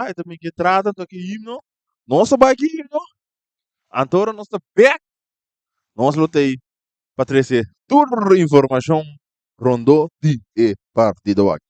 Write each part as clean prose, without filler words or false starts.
Ai, também que trata do que himno. Nossa, vai que himno. Antoro nossa back. Nós lutei para trazer toda a informação rondou de e partido aqui.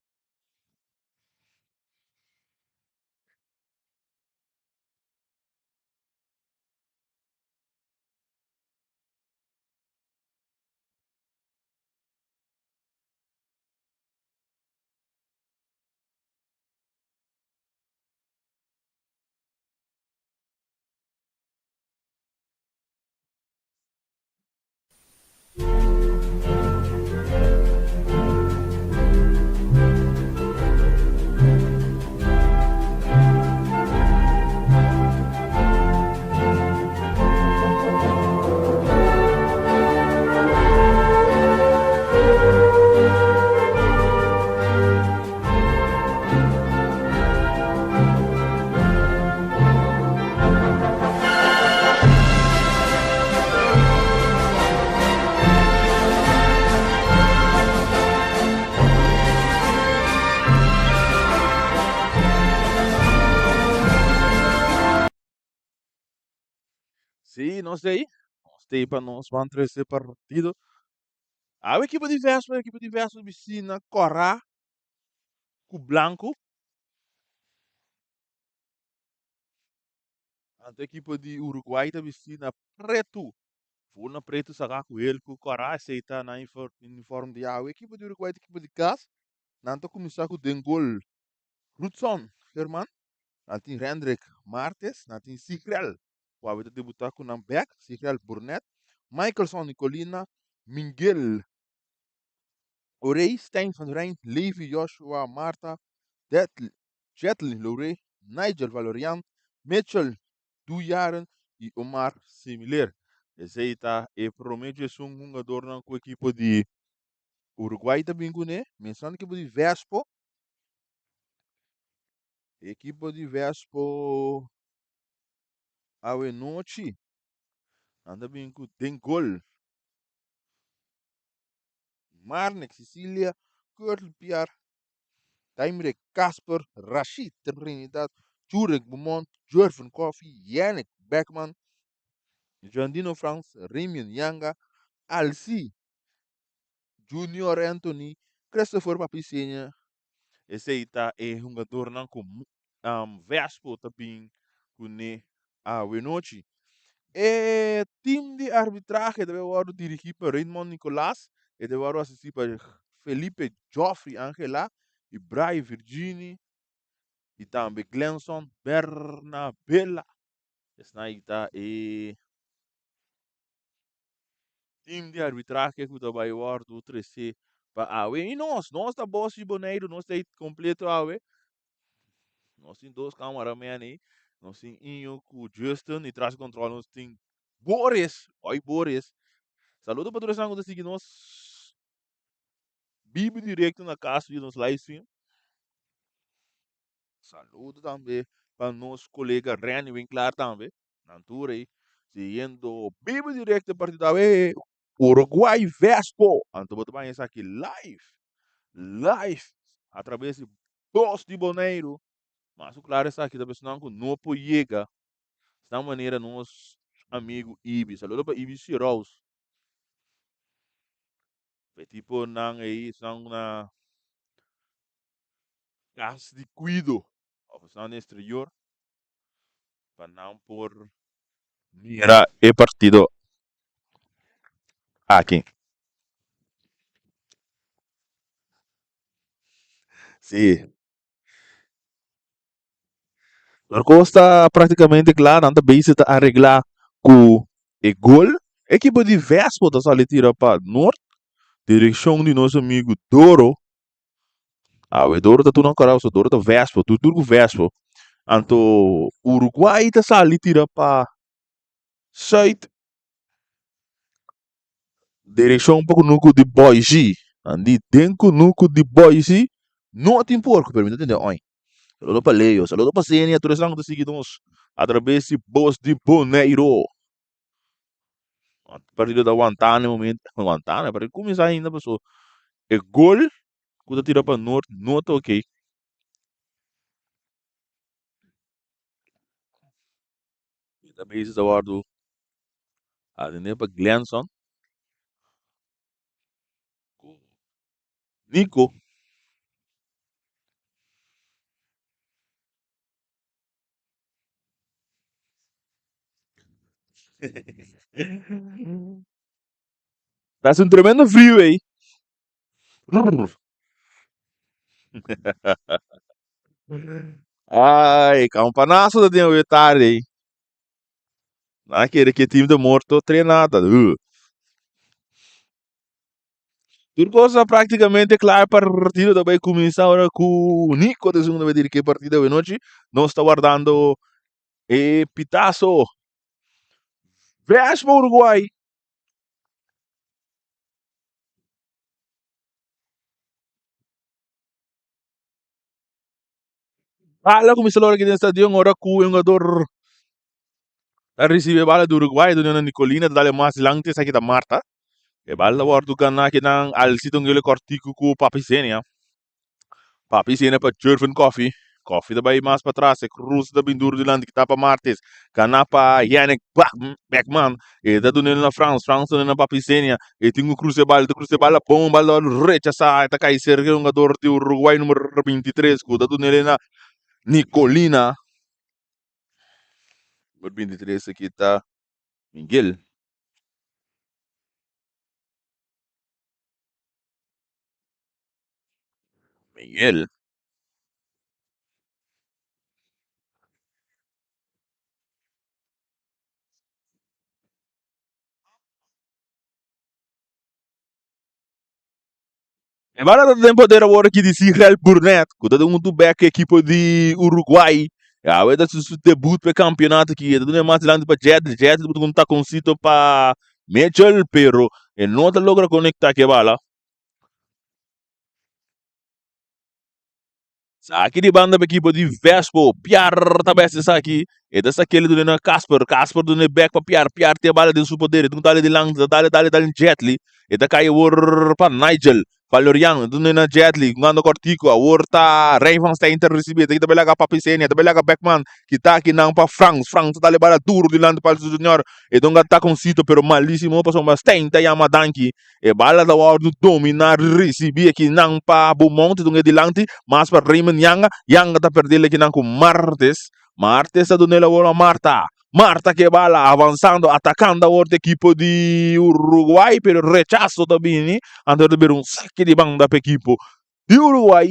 Sim, não sei. Nós temos para nós vamos trazer partido. A equipe diverso, Vicina, Corá, com Blanco. A equipe de Uruguai, da Vicina, Preto. Funa Preto, saca com ele, com Corá, aceita na uniforme de a equipe de Uruguai, a equipe de Cas. Nanto começar com o Dengol, Rudson, Herman. Nanti Hendrik Martes, nanti Sikrel. O hábito debutar com Nambeck, Sikrel Burnett. Michaelson Nicolina, Miguel Orey, Stijn van Rijn, Levi Joshua Marta, Jetlin Lorey, Nigel Valorian, Mitchell Dujaren e Omar Similer. Esse aí tá, e provavelmente é um jogador na com a equipe de Uruguai também, né? Mencionando a equipe de Vespo, equipe de Vespo, a noite, anda bem com Dengol, Marnek, Sicília, Kurt Pierre, Taimrek, Casper, Rashid, Trinidad, Jurek Beaumont, Jorven Coffee, Yannick Beckman, Jandino France, Rimian Yanga, Alci, Junior Anthony, Christopher Papicinha. Esse aí tá é um jogador não com Vespo também com a Wenochi. E time de arbitragem deve agora dirigir para Raymond Nicolás e deve agora assistir para Felipe Joffrey Angela e Brian Virginie e também Glenson Bernabella. Esse aí tá e time de arbitragem que vai agora do 3C para a e nós tá boss de boneiro, nós tá completo a nós tem dois cameramen aí, nós tem Inho com o Justin e traz controle, nós tem Boris, oi Boris. Saludo para todos os que seguem nós. Bibi direto na casa de nos live stream. Saludo também para nosso colega Rani Winkler também. Na altura aí. Seguindo Bibi direto a partir da vez. Uruguai Vespo. Então, vou tomar isso aqui live. Live. Através de Boss de Boneiro. Mas o claro está aqui também, senão não pode chegar. Da maneira, nosso amigo Ibi. Saludo para Ibi Sirows. Tipo, não aí, são na casa de cuido. Oficina no exterior. Para não por mira e partido aqui. Sim. A costa praticamente claro, anda bem se arreglar com o gol. Equipe de Vespo da sala tira para norte, direção de nosso amigo Doro. Ah, o Doro tá tudo na cara, o Doro tá Vespo, tudo Vespo. Anto Uruguai da sala tira para site, direção um pouco no de Boise. Andi dentro no de Boise, não tem porco, permite entender, oi. Saludo para Leo, saludo para Senia, todos os que seguimos através de Boss de Boneiro. A partida da Guantánamo, Guantánamo, para começar ainda, pessoal. É gol, quando tira para norte, não tá ok. Também da wardo adene pa Glenson, Nico. Tá um tremendo frio aí. Ai, campanaço da dinheiro tarde aí. Naquele que time de morto treinado. Tudo coisa praticamente claro para a partida também começar agora com o Nico de segunda vez que a partida de noite não está guardando e Pitaço. Veste para o Uruguai. Fala começou agora aqui no estádio agora com o jogador a receber a bola do Uruguai, do Nana Nicolina, dá-lhe mais lantes aqui da Marta. E bala guardo ganhar aqui na Alcito ngele cortico com o Papicenia. Papicenia para Jervin Coffee. Coffee da vai mais para trás, Cruz da Bindur de Land que tá para Martes. Canapa Yannick Beckman. E da do na France, France na Papicenia. E tem o Cruz de bala, bom, bala rechaça, tá cai ser jogador de Uruguai número 23, da do na Nicolina. Número 23 aqui tá Miguel. Miguel. Embora não tem poder agora aqui de Israel Burnett, cuidado um do back equipe de Uruguai. Ah, vai dar seu debut para campeonato aqui. Tudo é mais lando para Jet, tudo tá com sítio para Mitchell, pero ele não tá logra conectar que bala. Aqui de banda para equipe de Vespo, Piar também está aqui. E dessa aquele do na Casper do back para Piar tem a bala de seu poder, tu tá ali de lang, dale Jetli. E da cai o para Nigel. Valorian, do na Jetli, ngano cortico, a orta Ravens está inter receber, kita belaga Papicenia, ta belaga Beckman, kita aqui não para France tá bala duro de lando para o junior. E don't tá com sito, pero malíssimo, passou mas tem tá yama danki. E bala da wardo dominar receber aqui não para Beaumont, do de lanti, mas para Raymond Yanga tá perdendo aqui não com Martes tá do nela bola Marta que bala avançando, atacando a outra equipe de Uruguai, pero rechazo também, antes de ver um saque de banda para a equipe de Uruguai.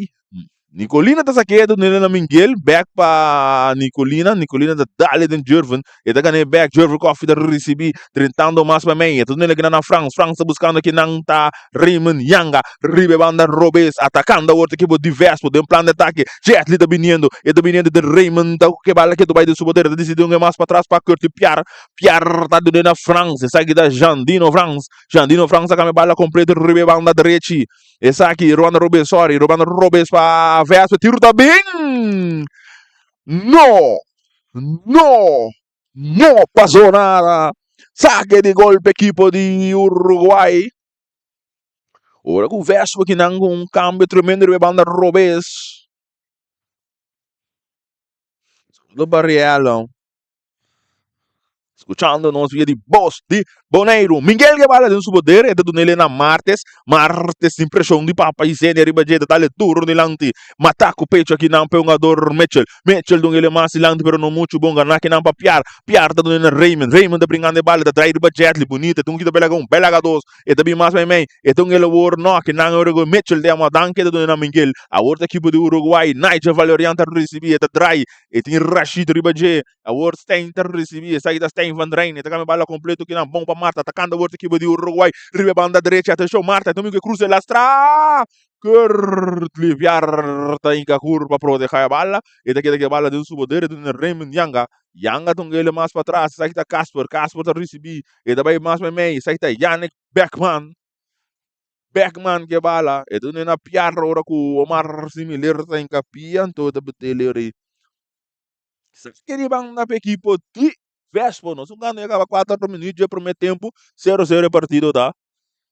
Nicolina tá saqueado nele na Miguel, back para Nicolina da dali den Jervin, e da ganhando back, Jervin Coffee da recebi, tentando mais para mim, tudo nele que na France tá buscando aqui não tá Raymond Yanga, ribe banda Robes, atacando a outra equipe diverso, de um plano de ataque, Jet tá vindo, e tá vindo de Raymond, que bala que do vai de sua poder, decidiu mais para trás para Curti Piar tá dentro na France, segue da Jandino France tá com a bala completa, ribe banda direita, essa aqui, Ruanda Robes para Vespa, tiro também. No, no, não passou nada. Saque de golpe equipe de Uruguai. Ora com o Vespa que não um cambio tremendo de banda Robes. Do Barriello. Escuchando nos via de voz de Boneiro. Miguel Guevara de su poder, é do nele na Martes impressão de Papa e Zene, ribageta, dale duro nilanti, mataco pecho aqui não, pegador Mitchell do ele mais nilanti, pero não muito bom, na que não para Piar tá do nele Raymond tá brincando de bala, tá trair ribageta, bonita, tum que tá belagão, belagados, e também mais bem, e tum ele war no, que não é o Mitchell de uma danke do nele Miguel, a outra equipe do Uruguai, Nigel Valerian tá receber, tá trai, e tem Rashid ribageta, a outra Stein tá receber, sai da Stein Van Drijn, tá com a bala completo que não bom para Marta, atacando a outra equipe de Uruguai, ribe banda direita, atenção Marta, então que cruza lastra, liviar tá em curva para proteger a bala, e daqui a bala de um poder de Raymond Yanga tung ele mais para trás, sai da Casper tá receber, e daí mais para meio, sai da Yannick Beckman que bala, e tu na piar ora com o Omar similar tá em capian toda betelere. Que bang na equipe de Vespo, nós ganhamos acaba 4 minutos de primeiro tempo, 0-0 partido, tá?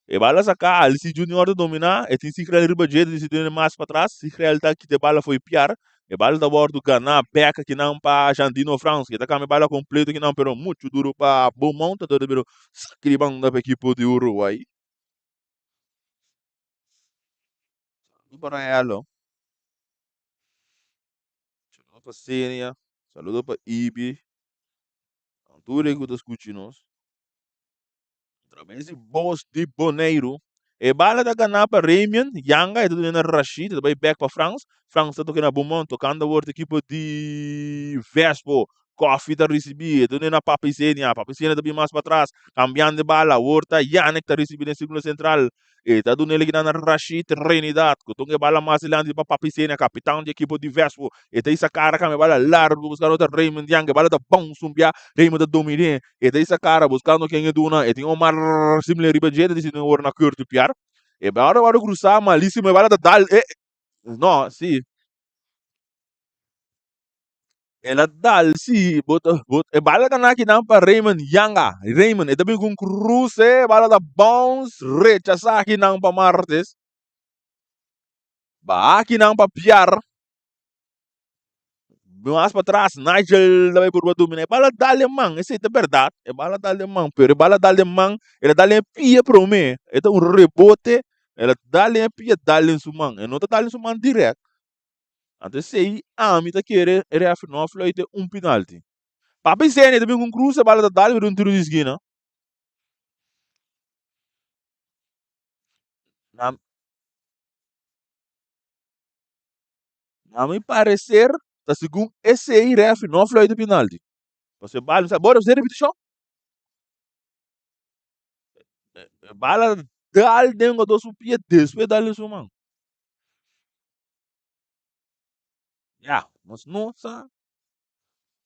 E bala sacar, ali se Junior dominar, e tem se criar riba jeito, se tem mais para trás, se criar tá que de bala foi piar, E bala da bordo Ghana, beca que não para Argentino France, que tá com a bala completo que não, pero muito duro para Beaumont, todo pero scrivão da equipe de Uruguai. Para ela, saludo para Sênia, saludo para Ibi, tudo que tu escuta. Através de Bos de Boneiro. E bala da ganapa Remian, Yanga, e tudo na Rashid, e vai back para France. France está na Beaumont, tocando a outra equipe de Vespo. Coffee da receber, e tudo na Papicenia. Papicenia também mais para trás. Cambiando de bala, outra Yannick está recebendo em segundo central. E tá dando ele na Rashid, Trinidad. Que toca bala mais lande para Papicenia, capitão de equipe de Vespo. E tem essa cara que me bala largo, buscar outra Raymond Yanga, bala da bom sumbia, Raymond da domine. E daí essa cara buscando quem é duna, e tem Omar similar riba disse não na curto piar. E agora cruzar malíssimo, vai da dal, no, sì, ela dal, sì, e bala ka nakinang pa Raymond Yanga, Raymond, e tabi kung cruce, bala da bounce, recha sa akin ng pa Martes, ba akin ng pa piar, mas para trás, Nigel vai por domina. É bala dá-lhe mão, isso é verdade. É bala dá-lhe mão, pero é bala dá-lhe mão, ela dá-lhe pia para o meio. Então um rebote, ela dá-lhe pia, dá-lhe em sua mão. E não dá-lhe em sua mão direto. Então sei, a mim tá querer, ele afinal foi ter penalti. Papi Sene também com cruz, a bala da dá-lhe por tiro de esquina. Na, na meu parecer, tá segundo esse aí, ref, não foi ter penalti. Você bala, sabe, bora fazer repetição? Bala dá-lhe dentro do seu pia, depois dá-lhe em sua mão. Ja, mas nossa,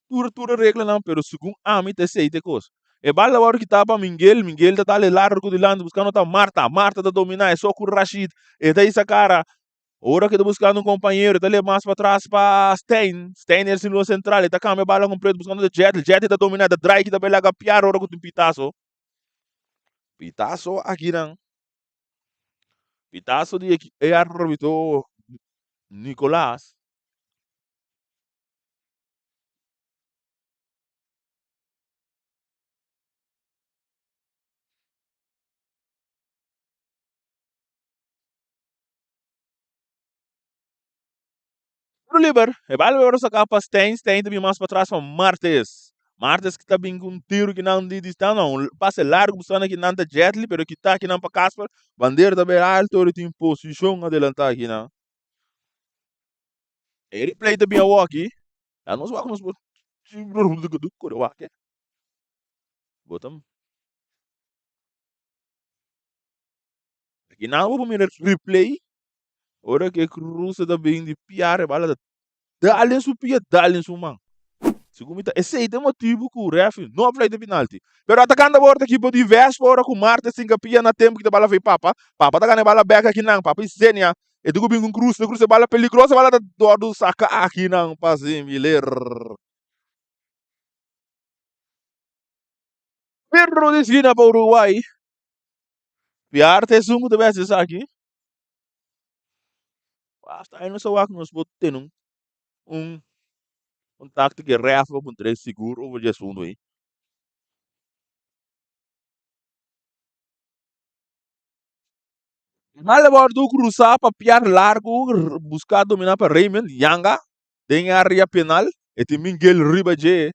tudo regra não, pero segundo a mim te sei te coisa. E bala hora que tava Miguel tá ali largo de lado buscando tá Marta tá dominar, é só com o Rashid. E daí essa cara, hora que tá buscando um companheiro, tá ali mais para trás para Stein é no central, ele tá com a bala com preto buscando o Jet tá dominando, Drake tá bela gapiar hora com o Pitaço aqui não. Pitaço de é árbitro Nicolás. Pro Liber, e vale agora sacar para Stein também mais para trás para Martes. Martes que está bem com um tiro que não de distância, não. Passe largo, buscando que não está Jetli, pero que está aqui não para Casper. Bandeira também alto, ele tem posição adelantar aqui, não. Ele play também a walk. A nós vamos botar. Botam. Aqui não, vamos mirar replay. Ora que cruza também de piar, bala. Dá-lhe em sua pia, dá-lhe em sua mão. Segundo esse aí tem motivo que o ref não play de penalti. Pero atacando a borda aqui por diversos fora com Marta Singapia na tempo que a bala foi papa. Papa tá ganhando bala beca aqui não, papa Zenia. E tu com cruz, bala peligrosa, bala do saca aqui não, passe miler. Perro de esquina para Uruguai. Piarte sungo de vezes aqui. Basta aí no seu arco nos botando um um tático que ref com três seguro ou de segundo aí. Malabor do cruzar para piar largo, buscar dominar para Raymond, Yanga, tem área penal, e tem Miguel Ribaje,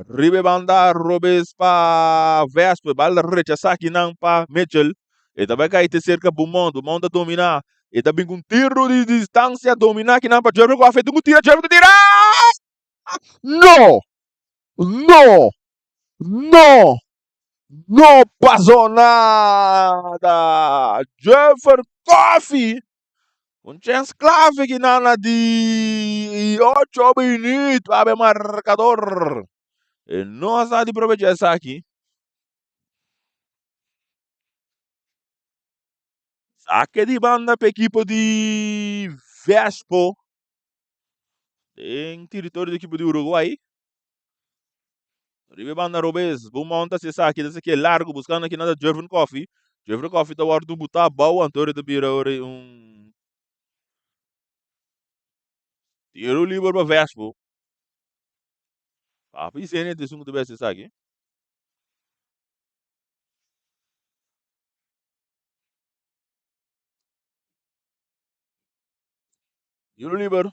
Ribe banda Robes para Vespa, bala rechaçar aqui não para Mitchell, e também cai te cerca do mundo dominar, e também com tiro de distância dominar aqui não para Jeremy Goffet, um tira, Jeremy tira! No! No! No! Não passou nada! Jeffer Coffee! Um chance clave que nada de 8 minutos, abre marcador. E não está de aproveitar essa aqui. Saque de banda para a equipe de Vespo. Em território da equipe de Uruguai. Ribe banda Robes. Bom monta se saque desse aqui é largo, buscando aqui nada Jeffer Coffee. Jeffer Coffee está hora de botar a boa, Antônio de Bira um Tiro livre para Vespo. Papi Sene te sungo de best aqui. Tiro livre.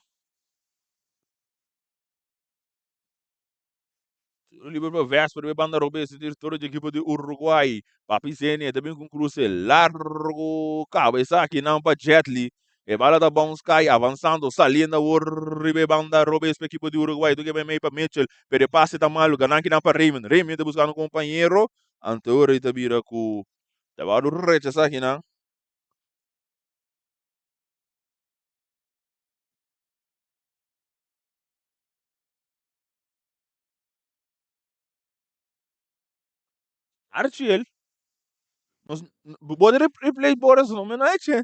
Tiro livre para Vespo. De banda robe esse diretor de equipe de Uruguai. Papi Sene também com cruze largo. Cabeça aqui não para Jetli. E bala da Bounce cai avançando, saliendo o ribe banda robe esse equipe de Uruguai. Do que vem meio para Mitchell. Pere passe da malu. Ganan que não para Raymond. Raymond tá buscando um companheiro. Anteora ita bira com. Tá baru rechaça aqui não. Archiel. Pode replay por isso, não é che.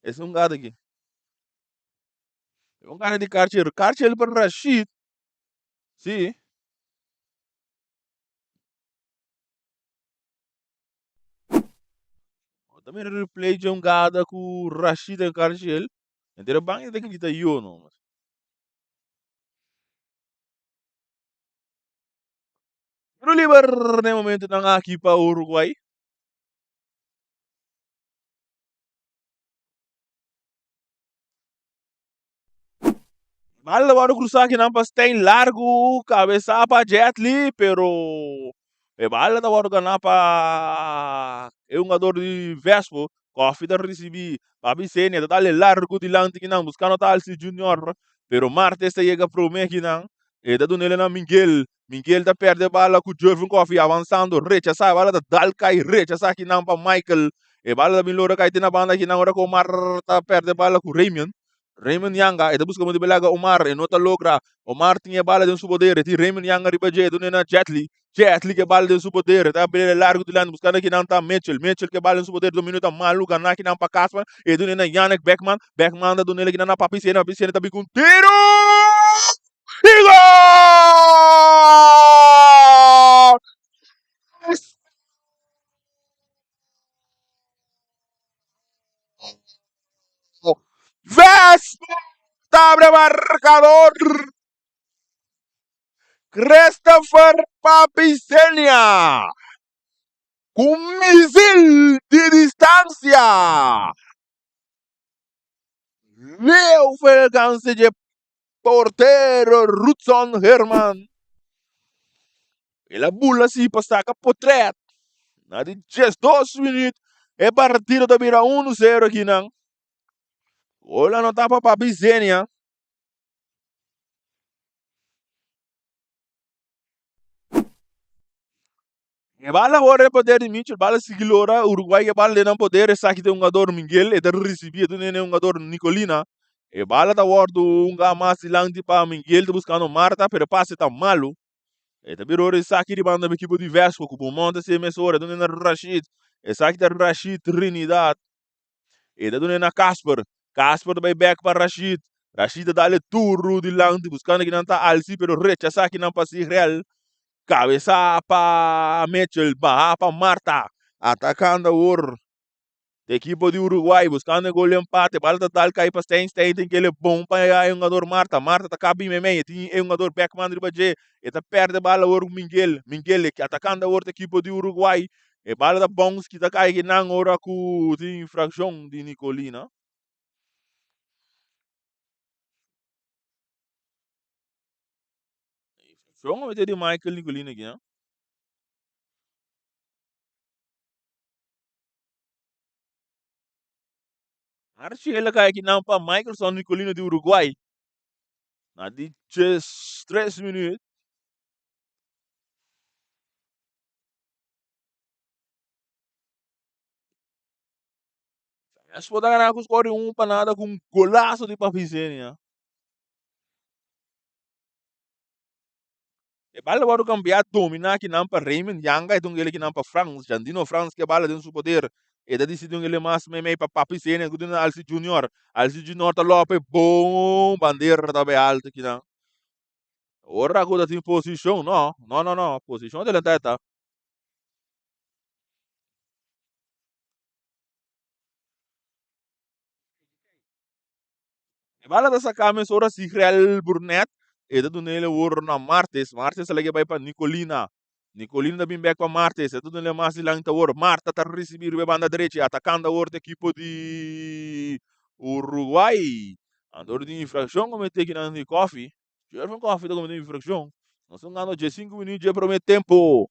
Esse é um gado aqui. É um cara de Cartier. Cartier para Rashid. Sim. Também replay de um gado com Rashid e Cartier. Entendeu? Bang tem que dizer eu não. Pero liber no momento na aqui para Uruguai. Mal agora cruzar aqui não tem largo, cabeça para Jetli, pero e bala da hora ganhar para é um jogador de Vespo, coffee da recebi, papi sene, da dale largo de lante que não, buscando tal si junior, pero Martes chega pro me que não, e da do nele na Miguel da perde a bala com o Jovem Coffee avançando, rechaça a bala da dal cai, rechaça aqui não para Michael, e bala da Milora cai na banda que não, agora com Marta perde a bala com Raymond, Raymond Yanga, e busca muito belaga Omar, e nota logra, Omar tinha bala de seu poder, e Raymond Yanga ribaje, do nena Jetli que bala de seu poder, tá bem largo de lado, buscando aqui não tá Mitchell que bala de seu poder, domínio tá maluco, aqui não para Casper, e do nena Yannick Beckman da do nele que não para Papicena tá bem com tiro! E gol! Vespa abre marcador! Christopher Papicenia! Com misil de distância! Meu foi alcance de porteiro Rudson Herman. E la bulla si passaca potret. Na di 2 minutos. E partida da vira 1-0 aqui não. Olha não tapa para Bizenia. E bala agora poder de Mitchell, bala seguilora, Uruguai que bala não poder, essa aqui tem um jogador Miguel, e da recebia do nene um jogador Nicolina. E bala da wardo um gamas lanti para Miguel, de buscando Marta, pero passe tá malo. E da virou essa aqui de banda equipe de Vesco, com o monte se emissora, do nene Rashid. Essa aqui da Rashid Trinidad. E da do nene Casper. Casper vai back para Rashid. Rashid dá-lhe turro de lanti, buscando que não tá alci, pero rechaça que não passe real. Cabeça para Mitchell, barra para Marta, atacando o equipe de Uruguai, buscando o gol de empate, bala total cai para Stein, tem que ele bom para o jogador Marta tá cabe meio, tem um jogador Beckman de Baje, e tá perde bala o Miguel que atacando o equipe de Uruguai, e bala da bons que tá cai que não ora com de infração de Nicolina. Infração de Michael Nicolina aqui, né? Archie ele cai que não para Michaelson Nicolina de Uruguai. Na de 3 minutos. Eles podem ganhar com score um para nada com um golaço de Papizenia. E bala agora o campeonato dominar que não para Raymond Yanga e ele que não para France. Jandino France que bala tem seu poder. E da decidiu ele mais meio para Papizenia que tem Alci Junior. Alci Junior tá lope bom bandeira tá bem alta que não. Ora agora tem posição, não. Posição dele tá. Bala da sakame sora si Real Burnett. Eda do nele wor na Martes. Martes lagi vai para Nicolina. Nicolina da bem back para Martes. Eda do nele mais lang ta wor. Marta tá receber be banda direita. Atacando a wor da equipo de Uruguai. Andor de infração comete aqui na Coffee. Já foi Coffee da comete infração. Nós estamos ganhando de 5 minutos de primeiro tempo.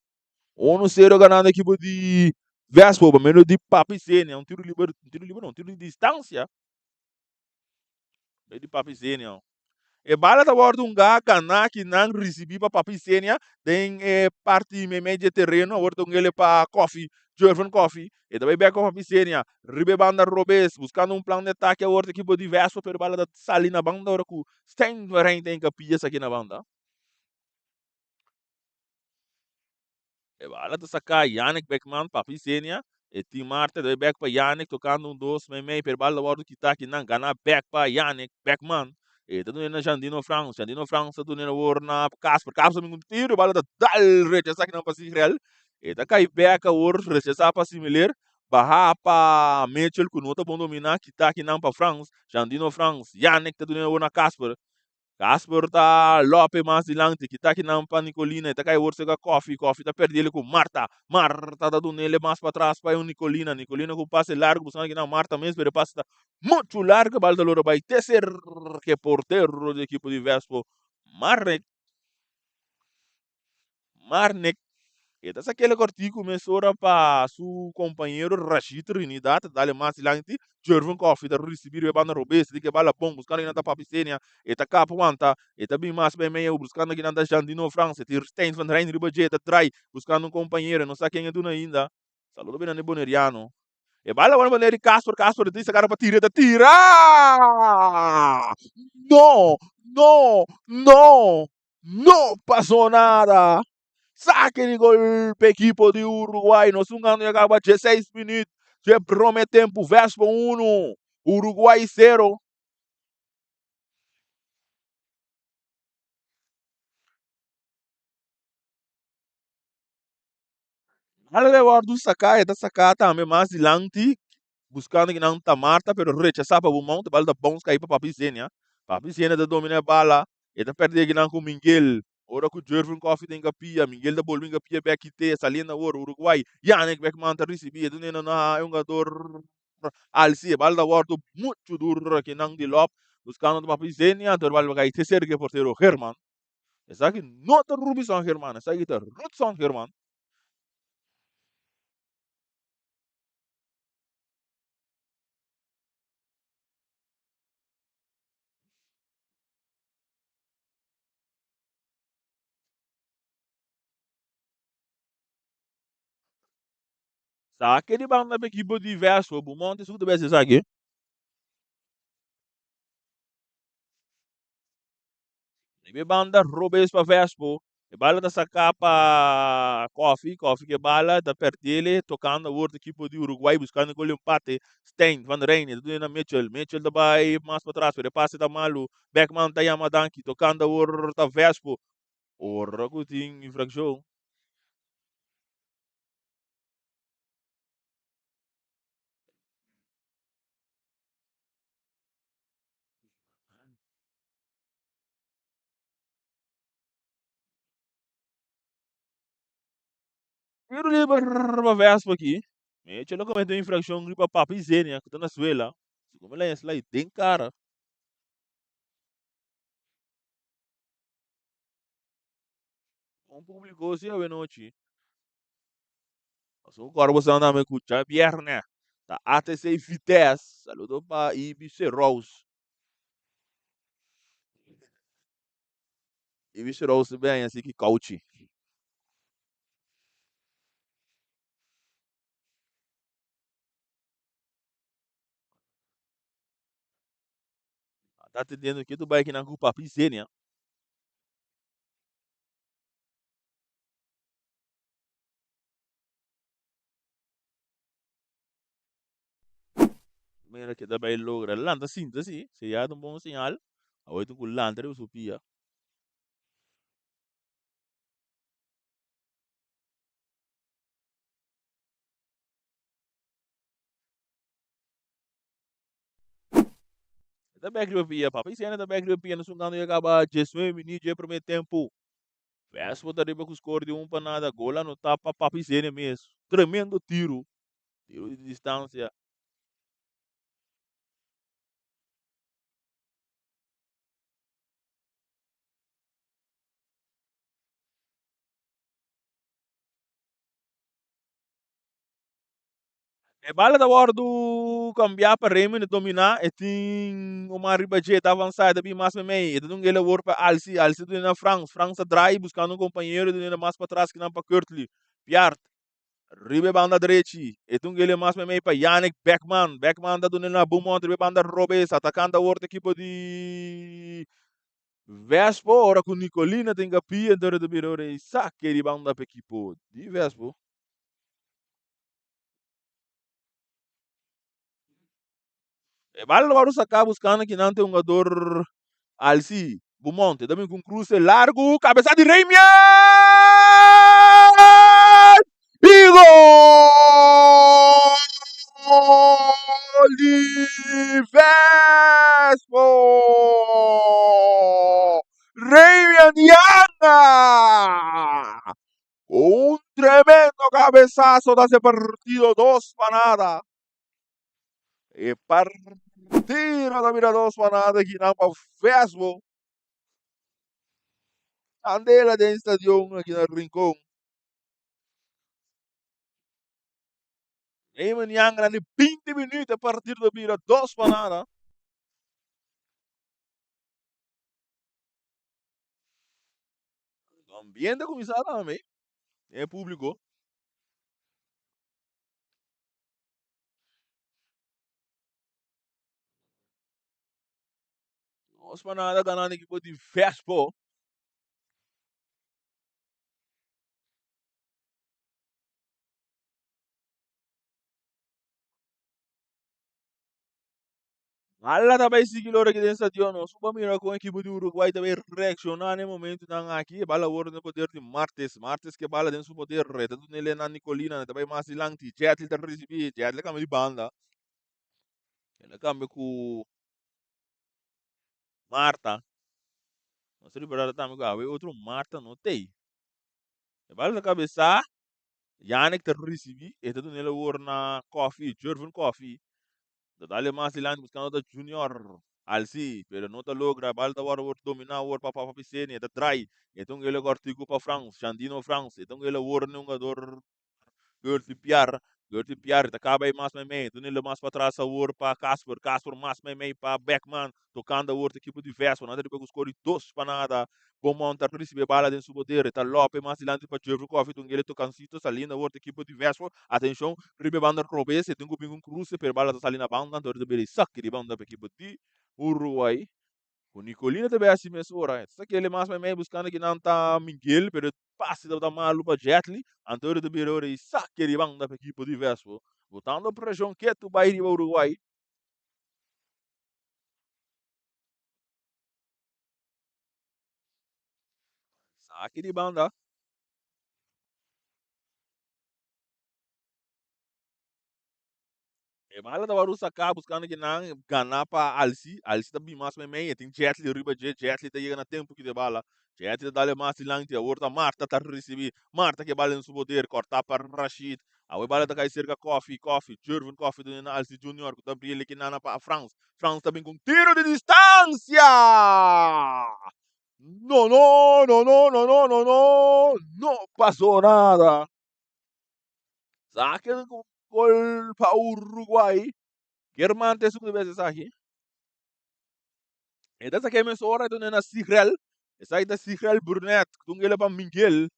1-0 ganhando a equipe de Vespo. Menos de Papicene. Um tiro livre. Um tiro livre não. Um tiro de distância. Meio de Papicene. E bala da bordo gaga na que não recebi para Papicenia, tem parte meio de terreno, a bordo ele para Coffee, Jurgen Coffee, e daí bem com Papicenia, ribe banda Robes, buscando um plano de ataque a bordo equipe diverso, pero bala da salina banda, ora que tem tem capilhas aqui na banda. E bala da sacar Yannick Beckman, Papicenia, e Tim Marta, daí back para Yannick, tocando um doce, meio, pero bala da bordo que está aqui, não, gana back para Yannick Beckman. Ito doon na Jandino France. Jandino France doon na war na Casper. Casper may tiro bala da dal recha sa kinang pasihreal. Ito kay Beka war recha sa pasimilir. Baha pa Mitchell kuno ta bom domina kita kinang pa France. Jandino France. Yannick ta doon na war na Casper. Casper tá Lope mais dilante, que tá aqui na Nicolina, tá cai orso com Coffee tá perdido ele com Marta tá dando ele mais para trás para o Nicolina com passe largo, buscando aqui na Marta mesmo, ele passe tá muito largo, balda loro vai tercer que porteiro da equipe de Vespo, Marnek. Então, se aquele cortico começou para seu companheiro Rashid Trinidad, dá-lhe mais silente, Jervin Coffee, da receber o banda robês, de que bala bom, buscando aqui na papicênia, e tá capa manta, e tá bem mais bem meio, buscando aqui na Jandino France, ter Stein van Rijn, Ribajeta, trai, buscando um companheiro, não sabe quem é do ainda. Saludo bem, Boneriano. E bala uma maneira de Casper, disse, cara, para tirar, tira! Não, não, não, não passou nada. Saque de golpe, equipo de Uruguai. Nós ganhamos e acaba 16 minutos. Já promete tempo. Vespa 1, Uruguai 0. Algo guardo sacar, está sacar também mais adiante. Buscando que não está Marta, pero rechazar para o monte, bala da bons cair para Papizenia. Papizenia da domina a bala. E está perdendo que não com Miguel. Ora que o Jervin Coffee tem capia, Miguel da Bolvin capia back te, salina ora Uruguai. Yannick Beckman tá recebendo, não é um jogador alci, bala da guardo muito duro que não de lop. Buscando uma Papizenia, do bala vai ter que porteiro Herman. Essa aqui não é Rubison Herman, essa aqui é Rudson Herman. Sabe que banda para equipe diverso, o monte isso deve ser aqui. Ibe banda Robes para Vespo. E bala da sacapa Coffee que bala da pertile, tocando o outro equipe de Uruguai, buscando com o empate. Stein, Van Rijn, tudo na Mitchell da vai mais para trás, ele passe da Malu, Beckman da Yamadanki, tocando o outro Vespo. O Ragutin infração. Tiro livre para Vespo aqui. Mitchell cometeu infração para Papizenia, que está na Suela. Como ele é esse lá, tem cara. Um público assim a noite. So agora você anda me escuchar viernes. Tá ATC Vitesse. Saludo para IBC Rose. IBC Rose bem assim que coach. Tá entendendo que tu vai aqui na culpa piscina. Mira que também logra. Landa síntese. Se já é um bom sinal. A oito com landa eu supia. Da back pia papi sene da back pia no sungando ia acaba Jesue mini je primeiro tempo. Vespo da riba com score de para nada, gola no tapa papi sene mesmo. Tremendo tiro, tiro de distância. E bala da hora do cambiar para Raymond dominar e tem uma ribajeta avançada bem mais meio. E não ele work para Alci do na França drive buscando um companheiro do mais para trás que não para Kurtli. Piart, ribe banda direita. E tu ele mais meio para Yannick Beckman da do na Beaumont, ribe banda Robes, atacando a outra equipe de Vespo, ora com Nicolina tem capia dentro do biro e saque de banda para equipe de Vespo. E vale agora sacar buscando que não tem um jogador Alci, Bumonte, também com cruze largo, cabeça de Reimian! E gol de Vespo! Reimian Yanga! Un tremendo cabezazo de ese partido, 2 para nada. E partida da mira 2 para nada aqui na Vespo. Andela de stadion aqui na Rincón. Eamon Yang de 20 minutos a partir da mira 2 para nada. Ambiente começar também. É público. 2 para nada ganhando a equipe de Vespo. Alla também seguiu aqui dentro do stadion. Suba mira com a equipe do Uruguai também reaccionar no momento não aqui. Bala ouro no poder de Martes. Martes que bala dentro do poder. Reta do nele na Nicolina. Também mais lanti. Jetli tá recebi. Jetli cambia de banda. Ele cambia com Marta. Não sei se também com outro Marta não tem. Bala na cabeça. Yannick tá recebi. E tá nele ouro na Coffee. Jorvin Coffee. Dale más adelante buscando da Junior Alci, pero não tá logra, balda war war dominar war para piscina, da trai. Então ele agora tigo para France, Chandino France. Então ele war num jogador Gerti Piar, acaba aí mais meio, tu nele mais para trás a war para Casper mais meio para Beckman, tocando a outra equipe de Vespa, nada de pegar score 2 para nada. Bom montar receber bala dentro do poder, tá Lope mais adelante para Jeffrey Coffee, tu ele tocando cito salina a outra equipe de Vespa. Atenção, ribe banda Robes, tem um cruze per bala da salina banda, dor de beri saque de banda para equipe de Uruguai. O Nicolina também é assim mesmo, ora. Só que ele mais meio buscando que não tá Miguel, pero passe da malu para Jetli, Antônio de Birori e saque de banda para equipe de Vespo. Botando pressão que tu vai ir ao Uruguai. Saque de banda. E bala da Baru sacar buscando que não ganhar para Alci. Alci também mais meio. Tem Jetli, riba Jetli tá chegando a tempo que de bala. Jetli dá mais silante. A outra Marta tá receber. Marta que bala no seu poder. Cortar para Rashid. A bala da cai cerca Coffee. Jervin Coffee do Alci Junior. Que tá brilhando que não para France. France também com tiro de distância. No, no, no, no, no, no, no, no. Não passou nada. Saque com gol para Uruguai. Germán te suku bese sahi. Eda sa keme sora ito na Sigrel. Esa ita Sigrel Burnett. Kung ila pa Miguel.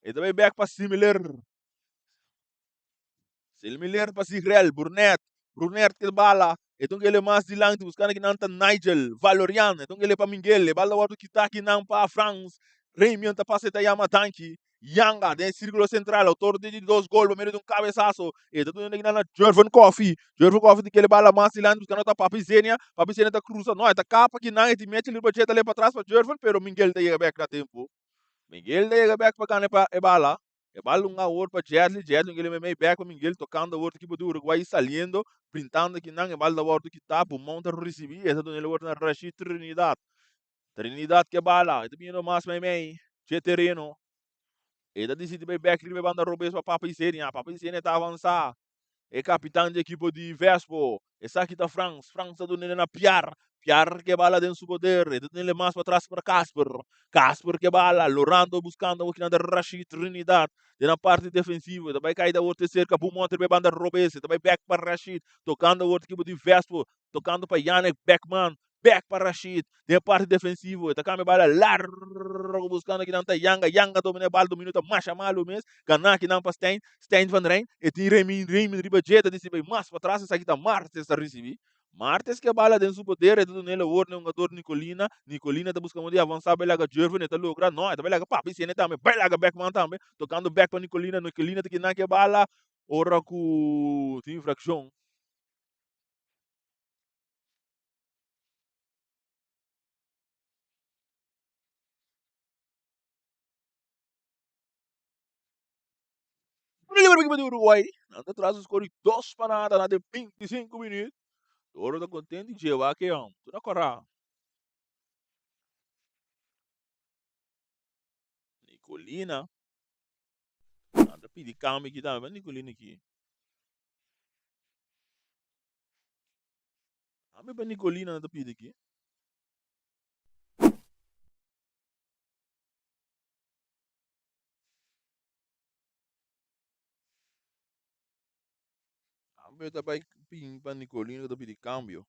Ito may back pa similar. Similar pa Sigrel Burnett. Burnett ke bala. Itong ele mas dilang tu buscando que nanta Nigel Valorian. Itong ele pa Miguel. Bala watu kitaki nang pa France. Raymond ta pase ta yama tanki. Yanga, de círculo central, autor de 2 gols, por meio de um cabeçaço. E tá tudo na Jervin Coffee. Jervin Coffee de que ele bala mais cilantro, buscando tá Papizenia. Papizenia tá cruza, não, tá capa que não, e mete ele budget ali para trás para Jervin, pero Miguel tá chega back na tempo. Miguel tá chega back para ganhar e bala. E balunga outro para Jetli ele me back para Miguel tocando o outro equipe do Uruguai saliendo, printando que não, e balda outro que tá, o monta recebi, essa do ele outro na Rashid Trinidad. Trinidad que bala, e também no mais me, che terreno. E da decide back, ele banda Robes para Papa Isenia tá avançar. E capitão de equipe de Vespo. Essa aqui tá França do Nene na Piar que bala dentro do poder. E ele mais para trás para Casper que bala. Lorando buscando o que na Rashid Trinidad. E na parte defensiva. Também cai da outra cerca. Bumonte be banda Robese. Também back para Rashid. Tocando o outro equipe de Vespo. Tocando para Yannick Beckman. Back para Rashid. De parte defensiva. Tá câmbio bala largo buscando aqui na Yanga domina a bala do minuto. Macha malo mesmo. Ganar aqui não para Stein van Rijn. E tem Remin riba jeta desse bem. Mas para trás essa aqui tá Martes a receber. Martes que a bala dentro do poder. É tudo nele. O outro é um jogador Nicolina. Nicolina tá buscando de avançar. Vai lá com Jervin. Tá louco. Não. Tá vai lá com Papi. Esse também. Vai lá com Beckman também. Tocando back para Nicolina. Nicolina tá aqui na que bala. Ora com tem infração. Primeiro equipe do Uruguai. Anda atrás dos cores 2 para nada. De 25 minutos. Ora tá contente de levar aqui. Tudo na corra. Nicolina. Anda pedir calma aqui também. Nicolina aqui. Ame para Nicolina anda pedir aqui. Ame também pedir para Nicolina anda pedir câmbio.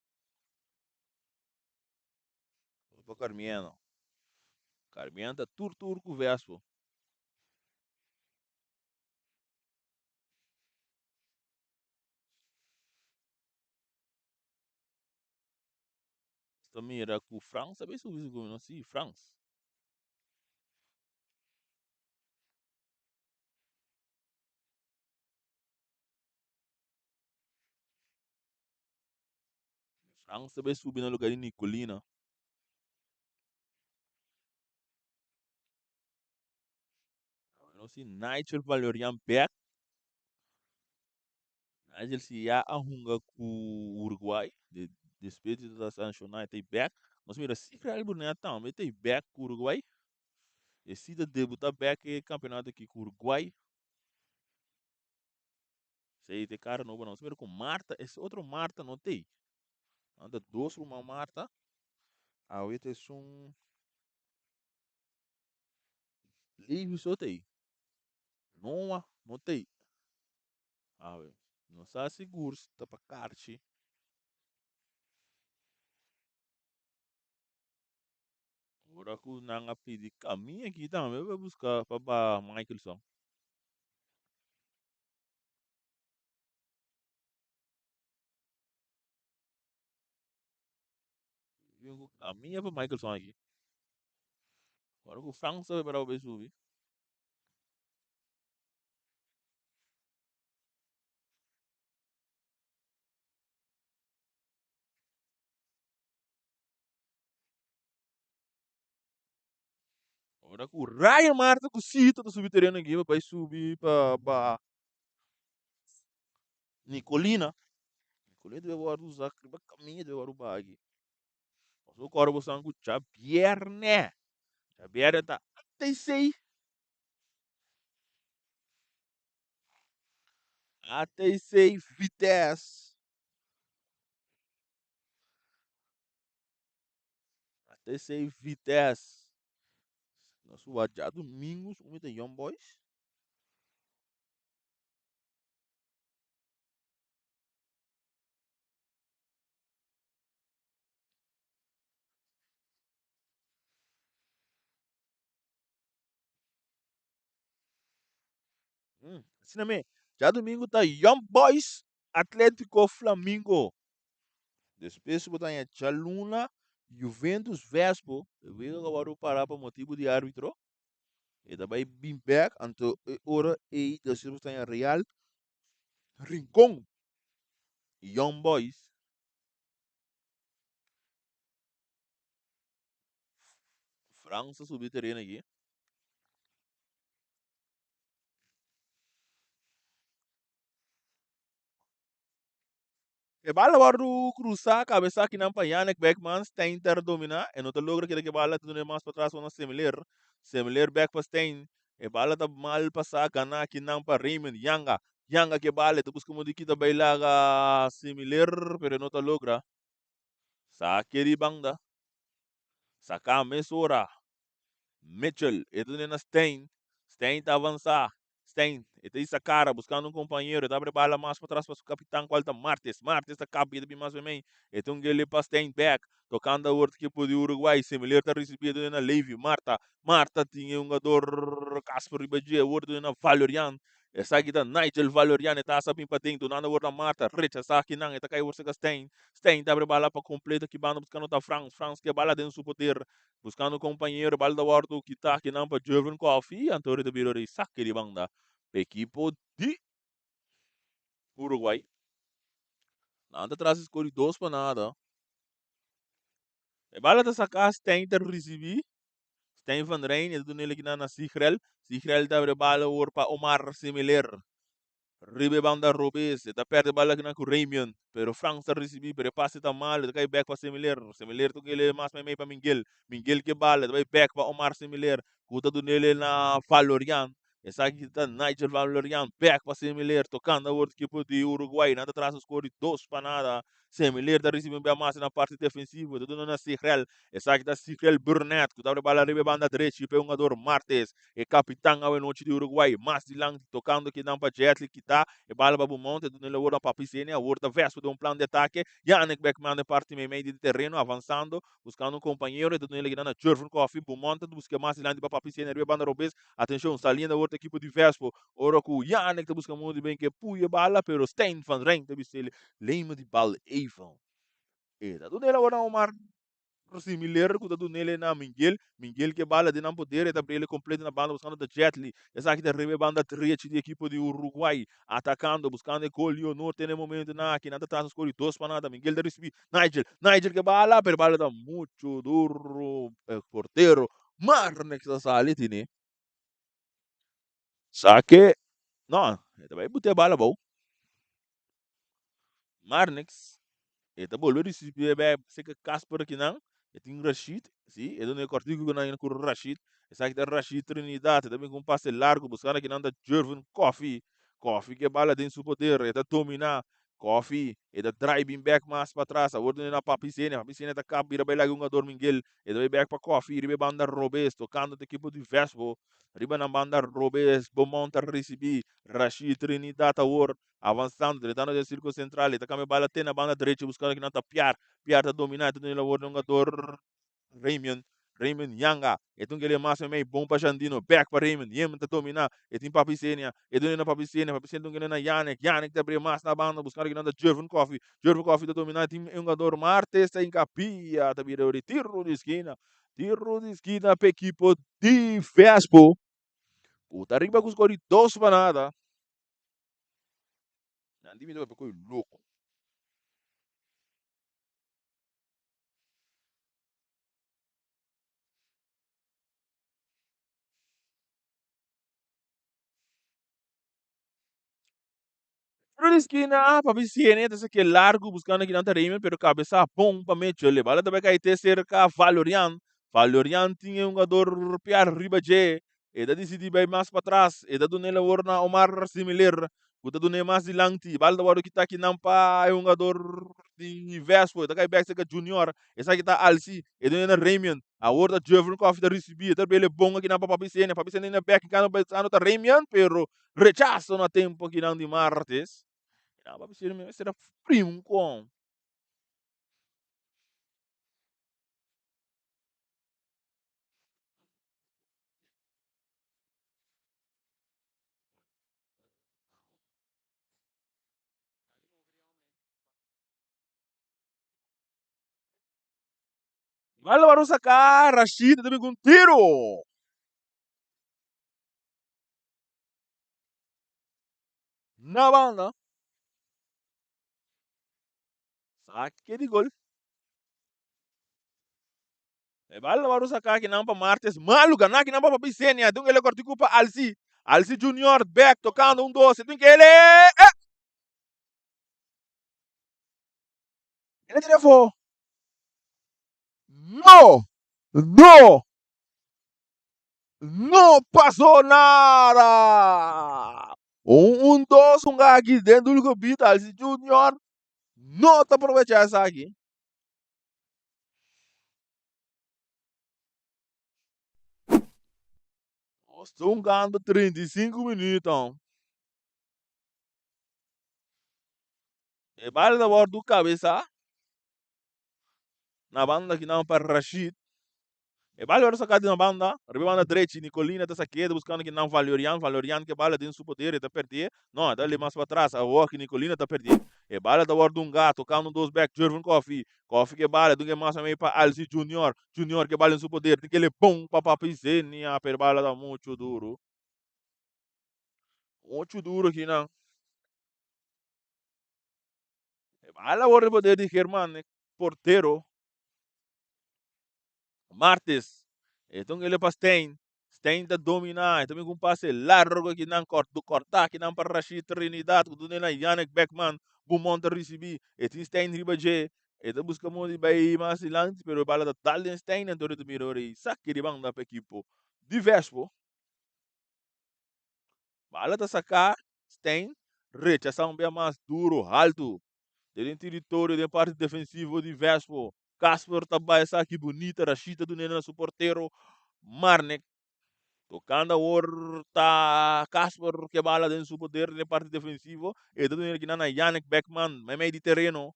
Para Carmiano. Carmiano tá tur com o Vespo. Também era com o França. Sabe se o não sei, França. França sabe subir no lugar de Nicolina. Não sei, Nigel Valerian Beck. Nigel se ia a hunga com o Uruguai. De despeito da Nacional tem Beck. Mas mira, se criar bonito também tem Beck com o Uruguai. E se debutar Beck é campeonato aqui com o Uruguai. Sei tem cara novo não. Se mira com Marta, esse outro Marta não tem. Anda dois uma Marta. Ah, o é um livro só tem. Não tem. Ah, não está seguro, está para carte. Agora que o Nanga pedir caminho aqui também, eu vou buscar para Michaelson. Caminho para Michaelson aqui. Agora que o França vai para o subir. Agora que o Ryan Marta com o Cita do subterrâneo aqui, vai subir para Nicolina. Nicolina deve usar caminho, deve usar aqui. O cara você não Xavier, né? Xavier tá até sei. Até sei Vitesse. Até sei Vitesse. Nosso já domingos, um de Young Boys. Assiname. Já domingo tá Young Boys, Atlético Flamengo. Depois botar em Chaluna, Juventus Vespo. Eu vi agora parar para motivo de árbitro. E também bem back, anto ora e depois botar em Real, Rincón, Young Boys. França subir terreno aqui. E bala waru cruzar, cabeça que não para Yannick Beckman, Stein ter domina, e não te logra que bala tu não mais para trás uma similar back para Stein, e bala tá mal passar, gana que não para Raymond, Yanga que bala, tu busca mudi kita bailaga similar, pero não te logra. Sa kiri bangda, sa mesura, Mitchell, ito na Stein tá avançar. Stein, ito isa cara, buscando um companheiro, tá abre bala mais para trás para o capitão qualta Martes tá capita bem mais bem. Ito um gele para Stein back, tocando a outra equipe de Uruguai, similar tá recebido na Levy, Marta tinha um jogador Casper Ribadia, o outro na Valerian. Essa aqui tá Nigel Valerian, tá sabendo para dentro, na outra Marta, Rich, essa aqui não, tá caiu o Stein tá abre bala para completa que banda buscando tá France que bala dentro do poder buscando companheiro, balda warto kita kinampa Jurgen Coffee, Antônio de Birori saque de banda. Equipo de Uruguai. Nada atrás escolhe dois para nada. E bala da sacar tem ter recebi. Tem Van Rijn, e do nele que na Sigrel. Sigrel da bala para Omar similar. Ribe banda Robes, da perde bala que na com Raymond. Pero Frank está recebi, pero passe tá mal, da cai back para similar. Similar tu que ele mais meio para Miguel. Miguel que bala, da vai back para Omar similar. Kuta do nele na Valorian. Essa aqui tá Nigel Valorian, back para similar, tocando a outra equipe de Uruguai. Nada atrás os cores dois para nada. Similar da recebi bem mais na parte defensiva. Tudo na Sigrel. Essa aqui tá Sigrel Burnett, que tá bala ribe banda direita, e jogador Martes. E capitão ao noite de Uruguai. Mais de lang tocando que não para Jetli que tá. E bala para o monte, do nele outra para Piscina, a outra verso de um plano de ataque. Yannick Beckman de parte meio de terreno, avançando, buscando um companheiro, e do nele que na Jurgen Coffee, para o monte, busca mais de lang para Piscina, e banda Robes. Atenção, está linda a outra equipe de Vespo. Ora com Yannick te busca muito bem que puia bala, pero Stein van Rijn te bisele. Lema de bala even. E da do nele agora Omar similar com o do nele na Miguel que bala de não poder, e ele completo na banda buscando da Jetli, essa aqui da rebe banda 3 de equipe de Uruguai, atacando, buscando e gol no tem momento na que nada traz os dois para nada, Miguel da recebi, Nigel que bala, pero bala da muito duro, porteiro, Marnex da sali tini, saque, não, também botei bala bom, Marnex, eta bolou recebi se que Casper aqui não, e tem Rashid, sim, e não é cortigo que não é com Rashid, essa aqui da Rashid Trinidad, também com um passe largo, buscando aqui não da Jurgen Coffee que bala dentro do poder, e da dominar, Coffee, e da driving back mais para trás, a ordem na Papicene da capa, vira bem lá um jogador Miguel, e da back para Coffee, riba banda Robes, tocando a equipe de Vespo, riba na banda Robes, Beaumont a receber, Rashid Trinidad a avançando, tentando o círculo central, está com a bala tem na banda direita, buscando que não está Piar está dominando, tem o jogador Raymond Yanga, e tem aquele máximo meio bom para Jandino, back para Raymond, está dominando, e tem Papicenia, e tem na Papicenia tem na Yannick está abrindo mais na banda, buscando que não está Jurgen Coffee está dominando, tem um jogador Martes, está em capia, está virando tiro de esquina para a equipe de Vespo, puta arriba com os corredores para nada, não diminuiu para coisa louco. Pero esquina, para Vicene, esse que é largo, buscando aqui na Raymond, pero cabeça bom para Mitchell. Le bala também cai ter cerca Valorian. Valorian tinha um jogador piar riba de, e da decidi bem mais para trás, e da do nele orna Omar similar. Kuta do ne mais de langti, bala da waro kita aqui não pa é um jogador de Vespo, da cai back seca Junior, essa aqui tá Alci, e do nele Raymond. A outra Jovem Coffee da recebi, também ele bom aqui na Papicene na back, que não pensando tá Raymond, pero rechaço no tempo aqui não de Martes. Ja, vad betyder det? Será primo com? Vai levar um sacar, Rashid também com tiro. Na banda. Saque de gol. Vai levar um sacar que não para Martes. Maluca, não que não para Vicenia. Então ele corta culpa Alci. Alci Junior, back, tocando um doce. Então que ele... Ele telefone. No, no, não passou nada. Dois, aqui dentro do Beatles Alci Junior. Não tá aproveitar essa aqui. Estou ganhando 35 minutos. E vale da bordo do cabeça. Na banda que não para Rashid. E vale ora sacado na banda. Rebanda direito, Nicolina tá saqueada buscando que não Valorian que bala tem seu poder e tá perder. Não, dá ali mais para trás. A Walk Nicolina tá perdendo. E bala da bordo um gato, tocando dois back, Jervin Coffee. Coffee que bala, do que mais também para Alci Junior. Junior que bala em seu poder. Tem que ele bom para papizenia, per bala da muito duro. Muito duro aqui não. E bala o poder de Germán, porteiro. Martes. Então ele para Stein. Stein da dominar. Também com passe largo que não corta, que não para Rashid Trinidad, que tudo na Yannick Beckman, Beaumont recebi. E tem Stein riba J. E da busca mo de vai mais lante, pero bala da tal Stein, então ele mirou e saque de banda para equipo. Diverso. Bala da sacar Stein. Rechação bem mais duro, alto. Tem território de parte defensiva de Vespo. Casper também essa aqui bonita, Rashida do Nena suporteiro. Marnek tocando a horta Casper que bala dentro do poder na parte defensiva e tudo ele que na Yannick Beckman meio de terreno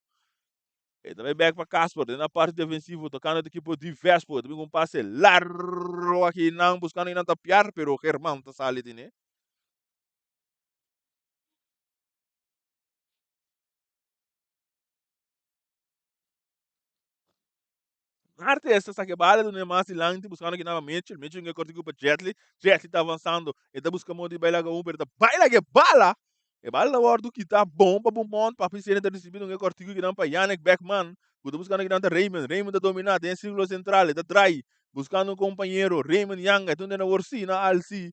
e também back para Casper na parte defensiva tocando a equipe de Vespo também um passe largo aqui não buscando ainda tapiar pero Germán tá salido né. Arte essa saque bala do Neymar Silante buscando aqui novamente, Mitchell que cortigo para Jetli tá avançando, e tá buscando de baila com Uber, tá baila que bala! E bala da hora do que tá bom para Beaumont, para piscina tá recebido um cortigo que não para Yannick Beckman, que tá buscando aqui não tá Raymond tá dominado, tem círculo central, tá trai, buscando um companheiro, Raymond Yanga, tu na Orsina, Alci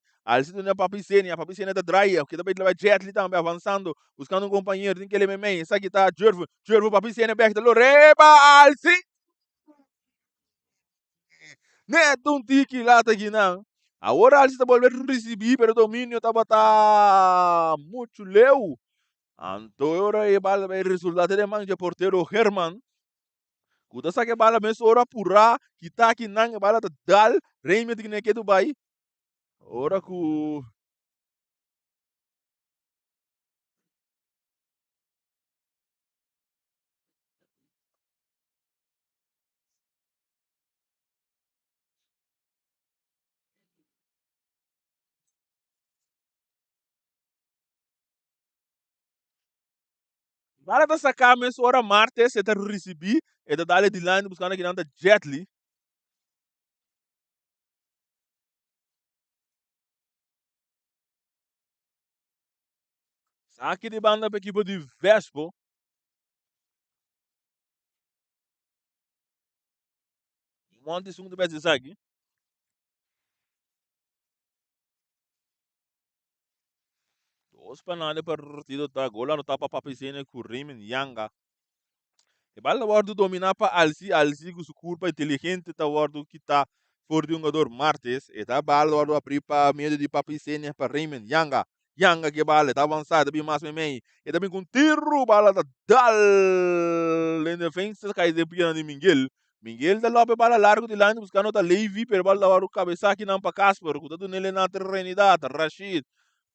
tu na Papicena, a Papicena tá dry, que também leva Jetli também avançando, buscando um companheiro, tem que ele me essa aqui tá Jervo Papicena, Beck, tá Loreba, Alci! Neto um tique lá tá aqui não. Agora eles estão voltando a receber, pero o domínio estava tá muito leu. Então agora é bala o resultado de manja porteiro Herman. Kuda sa que bala mesmo ora pura, que tá aqui não bala tá dal, Raymond que nem que do bai. Ora ku bala tá sacar mesmo ora Marte, se tá receber, e tá dale de line buscando aqui não tá Jetli. Saque de banda para equipe de Vespo. Monte segundo vez aqui. Os panada partido tá gola no tapa papicene com Raymond Yanga. E bala wardu dominar para Alci com sua curva inteligente tá wardu que tá for de um jogador Martes e tá bala wardu abrir para meio de papicene para Raymond Yanga que bala tá avançado bem mais meio e também com tiro bala da dal em defesa cai de piano de Miguel da lope bala largo de line buscando tá Levi per bala wardu cabeça aqui não para Casper com tudo nele na terrenidade Rashid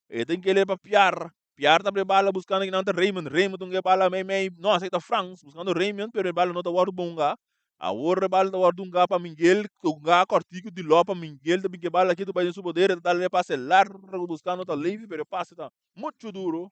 e tem que ele para Piar tá bala buscando que não tá Raymond um bala meio, não aceita Franz, buscando Raymond, pero bala não tá o bunga. A outra bala tá o bunga para Miguel, tunga cortico de lopa Miguel, também que bala aqui do país poder, tá ali passe largo buscando tá leve, pero passe tá muito duro.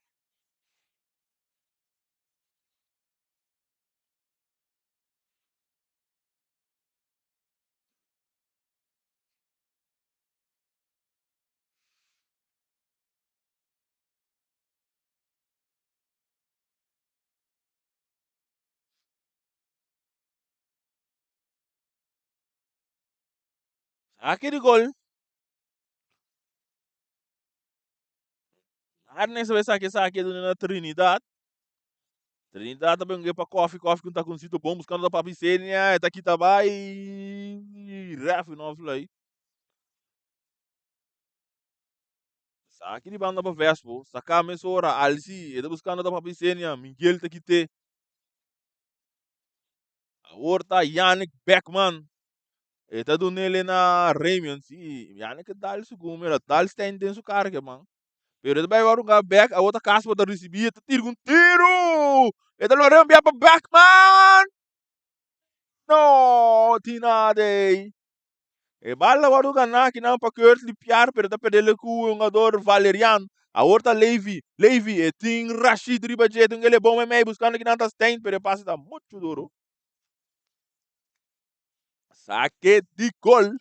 Aquele gol, Arnes vai saque do na Trinidad, Trinidad também ganhou para coffee que não tá com sítio bom, buscando da papicênia, tá aqui também, ref, não aí. Aqui de banda para Vespo, sacar a mesora, Alci, tá buscando da papicênia, Miguel tá aqui te. A horta, Yannick Beckman, tá do nele na Raymond, sim, Yannick dá isso como, dá isso tem dentro do carro, mano. Pero ele vai agora um back, a outra caspa da recibia, tá tiro com tiro! Ele não rembia para Beckman! No, tinade! E bala waru gana kina pa kurt li piar per da pedele ku jogador Valerian. A horta Levi e ting Rashid riba je ngele bom me buscando que nanta stain per passe da muito duro. Saque de gol.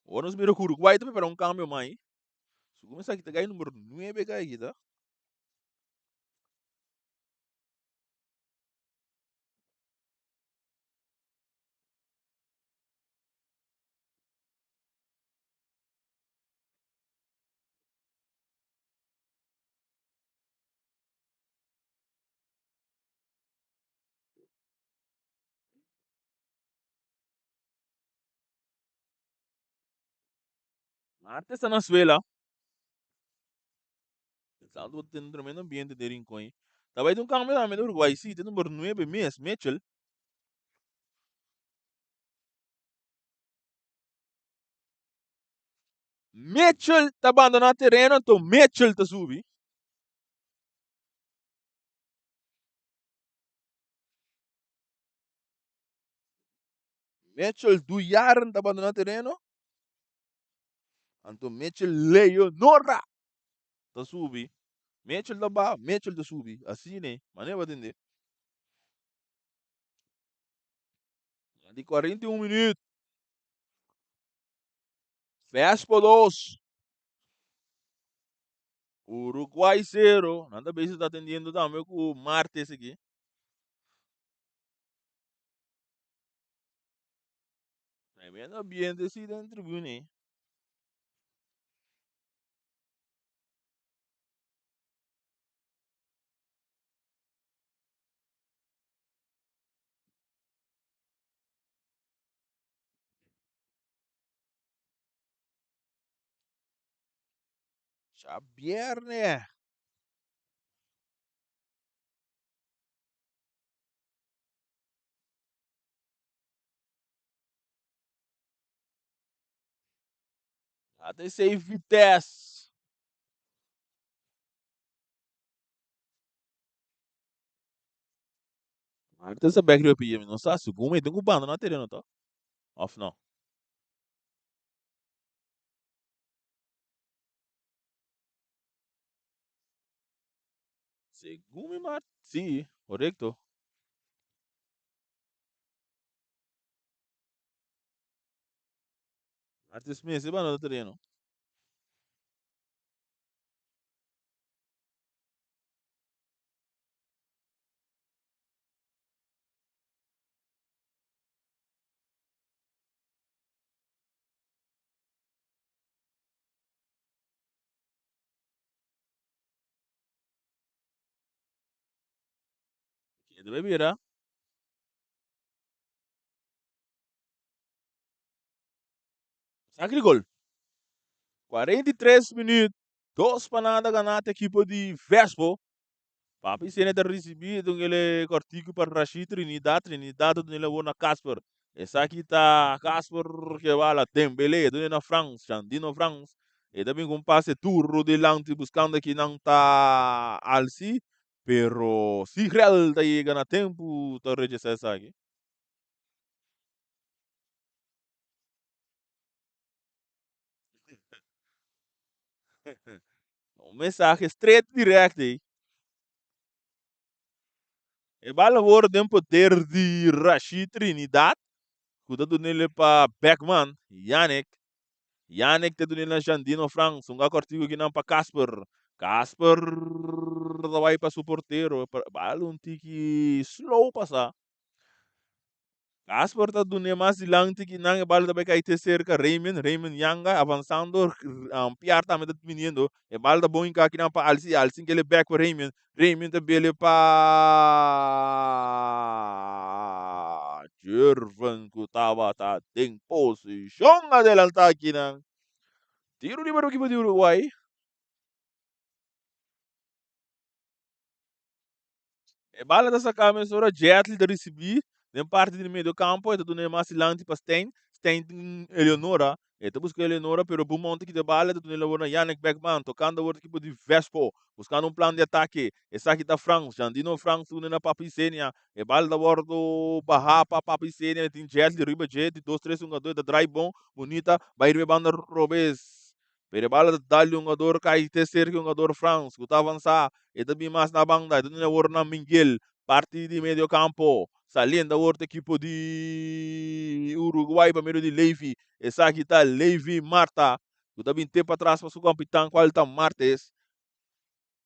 Onos miro ku Uruguai também para um cambio mai. Se começar aqui tá ganhando número 9 aqui, tá? Até essa na suela. Saldo tem um tremendo ambiente de rincón. Também tem um cambio também do Uruguai, sim, tem número 9 mesmo, Mitchell. Mitchell tá abandonando terreno, então Mitchell tá subi. Mitchell do Jaren tá abandonando terreno. Então Mitchell Leonora tá subi. Mitchell da ba, Mitchell da subi. Assim, né? Mas nem vai entender. De 41 minutos. Vespa 2. Uruguai 0. Nada bem se tá atendendo também com o Martes aqui. Tremendo ambiente assim dentro da tribuna, hein? Xavier, né? Até 6 Vitesse. Martes é back up, não sabe? Segundo, tem que banda na terreno, tá? Off não. Segundo, Martes. Sim, correto. Martes mesmo, banda na terreno. Que deve virar. Sacre gol. 43 minutos. 2 para nada ganhar a equipe de Vespo. Papi sene ter recebido ele cortico para Rashid Trinidad do nele na Casper. Essa aqui tá Casper que vala Dembele do na France, Chandino France. E também com passe turro de lante buscando que não tá Alci, pero si real tá chega na tempo tá registrando essa aqui. Um mensagem straight direct aí. E bala o tempo poder de Rashid Trinidad, cuidado nele para Beckman, Yannick te dunila Jandino Frank, sunga cortigo que não para Casper. Casper vai para su porteiro, bala um tiki slow passar. Casper tá do mais dilante que não é bala da beca ite cerca Raymond Yanga avançando Piar também tá menino é bala da bom que não para Alci que ele back com Raymond tá bele para Jervan que tava tá em posição adelantar aqui não tiro livre do equipe de Uruguai e bala da sacar mesura Jetli de receber nem parte do meio do campo e do mais silante para Stein Eleonora e tu busca Eleonora pero bom monte que de bala do Eleonora Yannick Beckman tocando o outro equipe de Vespo buscando um plano de ataque essa aqui da France Jandino France tu na Papicenia e bala da bordo Barra para Papicenia tem Jetli riba Jet 2-3 jogador da drive bom bonita vai ir banda Robes pero bala da jogador cai terceiro jogador France que tá avançar e também mais na banda, e também na Miguel, parte de meio campo, saliendo outra equipe de Uruguai, primeiro de Levy, essa aqui está Levy Marta, que também tem para trás para o capitão, qual está Martes,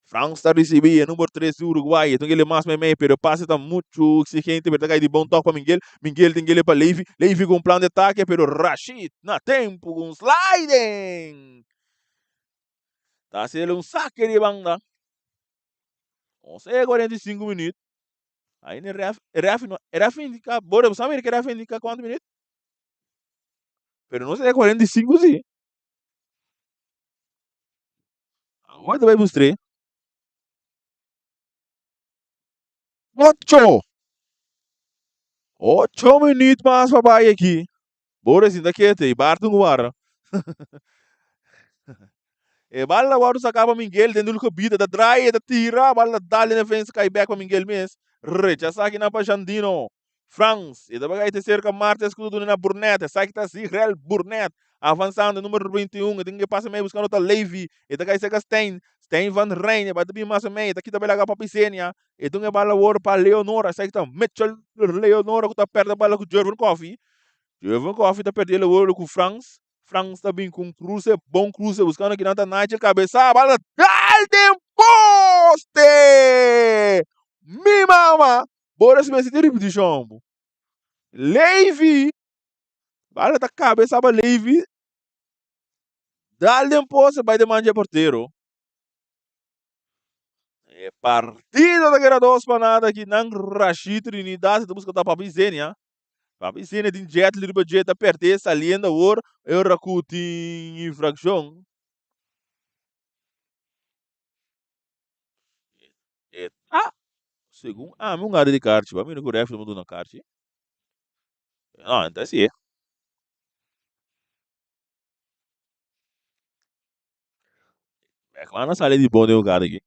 França está recebendo, número 3 de Uruguai, então ele mais meio, pero o passe está muito exigente, pero está de bom toque para Miguel tem que ir para Levy com plano de ataque, pero Rashid, na tempo, com sliding, está sendo saque de banda, 45 minutos. Aí ne ref indica, bora, sabe que ref indica quantos minutos? Pero não sei 45 sim. Agora vai mostrar. 8! 8 minutos mais para baixo aqui. Bora sim, daqui até, Barton Guara. E bala agora sacava Miguel dentro do bida da dry da tira, bala dali na frente cai back para Miguel mes. Rechaça aqui na Pachandino. France, e da bagai cerca Martes escudo na Burnett, sai que tá Real Burnett, avançando número 21, tem que passar meio buscando tá Levy, e da gai seca Stein Van Rijn, vai também mais meio, daqui tá bela para Pisenia, e tem que bala war para Leonora, sai que tá Mitchell Leonora que tá perto da bala com Jervan Coffee. Jervan Coffee tá perdendo o ouro com France. France também com cruze, bom cruze, buscando aqui na Nigel, cabeça, a bala, Golden Poste! Mi mama! Bora se meter repetição. Levy, bala da cabeça, a Levy, Golden Poste, vai de manja porteiro. É partida da guerra dos panada aqui, não Rashid Trinidad, busca da Papizenia. Papizenia tem jet, liba jet, apertar, saliendo, or, eu racuti infração. Segundo, meu área de kart, ba, mino ko ref mo doon ng kart. Então sim. É claro, na sala de bom de lugar aqui.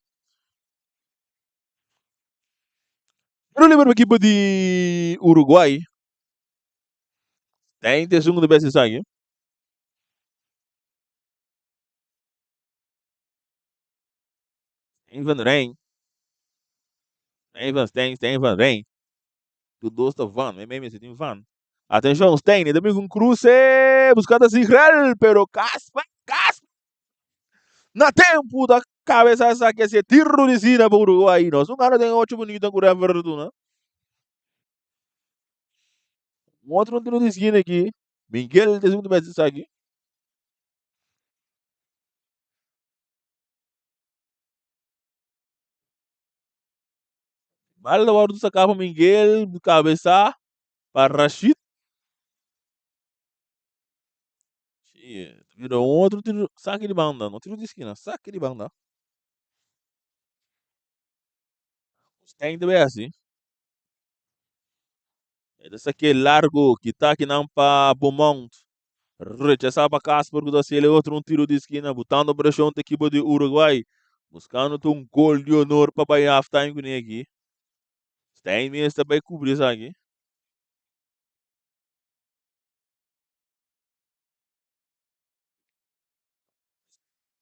Eu lembro uma equipe de Uruguai. Tem segundo best sangue. Tem Van Rijn. Tem Van Rijn. Tu dosta Van, mesmo se tem Van. Atenção, Stein, também com cruze, buscando a Zigrel, pero Caspa. Na tempo da cabeça essa que se tiro de cima para o Uruguai. Nós, um cara tem 8 bonitos com o Verduna. Um outro tiro de cima aqui. Miguel, segundo best sangue. Bala waktu sacava Miguel, cabeça para Rashid. Virou outro tiro, saque de banda, não tiro de esquina, saque de banda. Tem de ver assim. Esse aqui é largo, que tá aqui não para Beaumont. Rechaçava para Casper, que ele outro um tiro de esquina, botando pressão da equipe de Uruguai. Buscando um gol de honor para baixar halftime com ele aqui. Tem mesmo também cobrir isso aqui.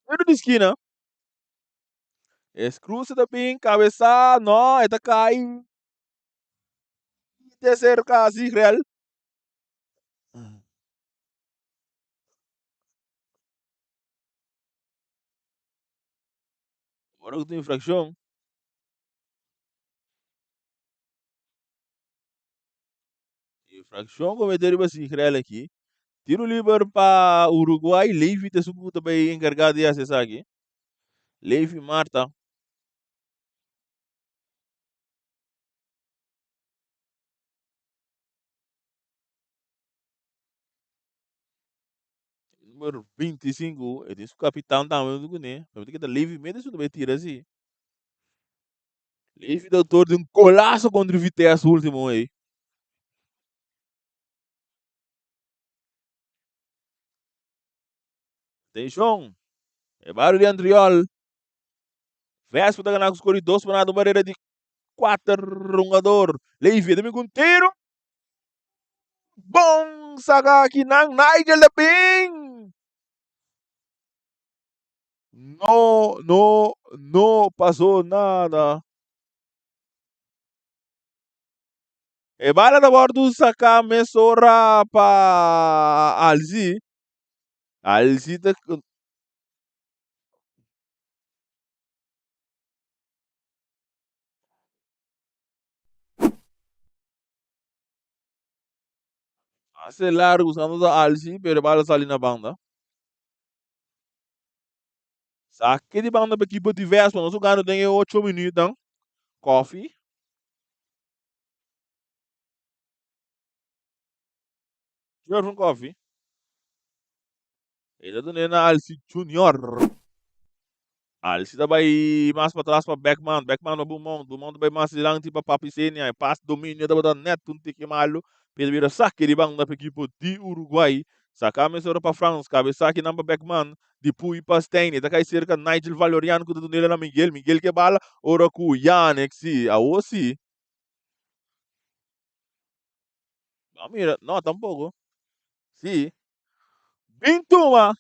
Tiro de esquina. Esse cruza também, cabeça, não, está caindo. Terceiro caso, Israel. Agora que tem infração. Infração cometeram assim, aqui. Tiro livre para Uruguai, Levi te suku também encarregado de acessar aqui. Levi Marta. Número 25, ele disse o capitão também do né. Mas tem que dar Levi mesmo isso também tira assim. Levi doutor de um colaço contra o Vitesse último aí. Atenção. É barulho de Andriol. Vespa da ganhar com os corredores para nada barreira de 4 rungador. Levi também com tiro. Bom saga aqui na Nigel da Ping. No pasó nada. E bala da bordo saca mesora pa Alzi. Alzi da hace largo usando da Alzi, pero bala sali na banda. Saque de banda para equipe diverso, nós jogando tem 8 minutos, coffee. Joga um coffee. Ele tá dando na Alzi Junior. Alzi tá vai mais para trás para Beckman, Beckman no Beaumont vai mais lang tipo Papicenia, passe domínio da botar net, tudo que malo. Ele vira saque de banda para equipe de Uruguai. Saca mesora para França, cabeça aqui namba Beckman, depois para Stein, da cai cerca Nigel Valoriano que tu nele na Miguel, Miguel que bala, ora com Yannick si, a osi. Ah, mira, no, tampoco. Sí. Bintuma.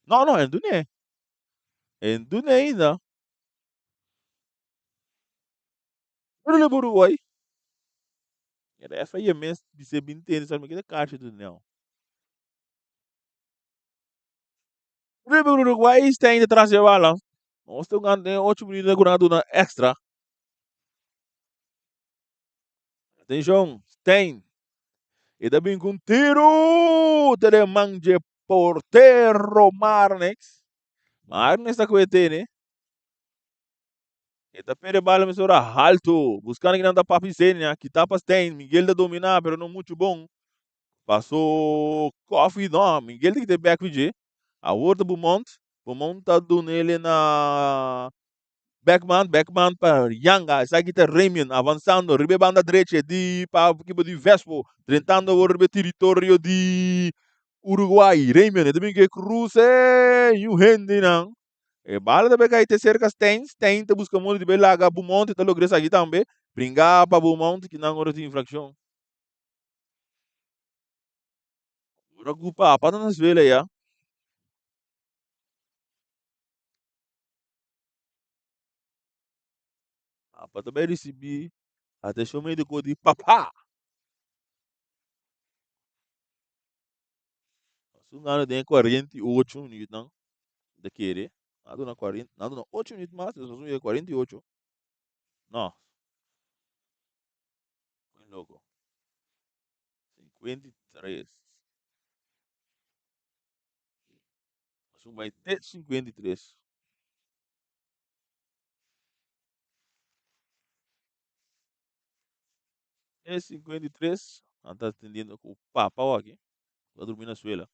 No, no, en Dune. En Dune ainda. Olha o Uruguai. Era essa aí mesmo de ser bintene, sabe que é caixa do não. Olha o Uruguai está ainda atrás de bala. Nós estamos ganhando 8 minutos na extra. Atenção, tem. E também com tiro. Telemanje portero Marnex. Marnex está com ET, né? E tá pere bala mesura alto. Buscando que não dá papi senha. Que tapas tem. Miguel da dominar, pero não muito bom. Passou coffee, não. Miguel tem que ter back VG. A outra Beaumont. Beaumont tá dando ele na Beckman para Yanga. Essa aqui tá Remion avançando. Ribe banda direita de para o equipe de Vespo. Tentando o ribe território de Uruguai. Remion. Também que cruze. E o Hendy não. E bala também que te cerca Stein te busca muito de belaga Beaumont. Tá logrando aqui também. Brincar para Beaumont que não agora tem infração. Preocupa, apa nas vele ya. Apa também recebi até chamei de cor de papá. Sungano tem 48 minutos não de querer. Nada na 40, nada na 8 minutos mais, eu sou 48. Não, foi louco. 53. Sum vai ter 53. É 53. Não tá atendendo com o papá aqui. Vai dormir na suela.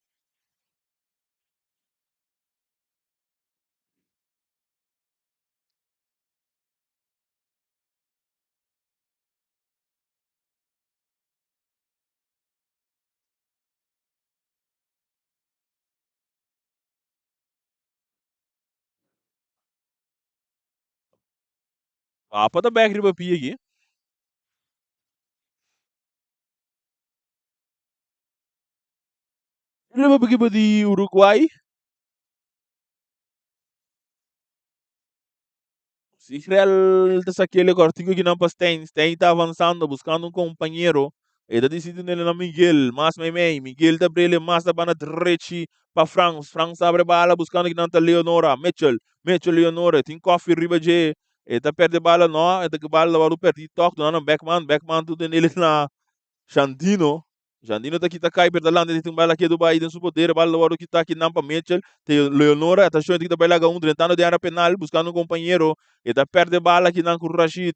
Papa da back riba pi aqui. Riba aqui de Uruguai. Israel está aquele cortico que não tem. Está avançando, buscando um companheiro. Ele decidindo nele na Miguel, mas Miguel tá para ele, mas tá para direita para França. França abre bala, buscando que não tá Leonora. Mitchell, Leonora, tem coffee riba de Eta perde bala no, eta que bala waru perdi toque no Beckman tudo nele na Jandino. Jandino tá aqui tá cai perda landa tem bala aqui do Bahia dentro poder bala waru que tá aqui nampa Mitchell, tem Leonora, tá show que tá bala tentando de área penal buscando um companheiro, eta perde bala aqui na com Rashid.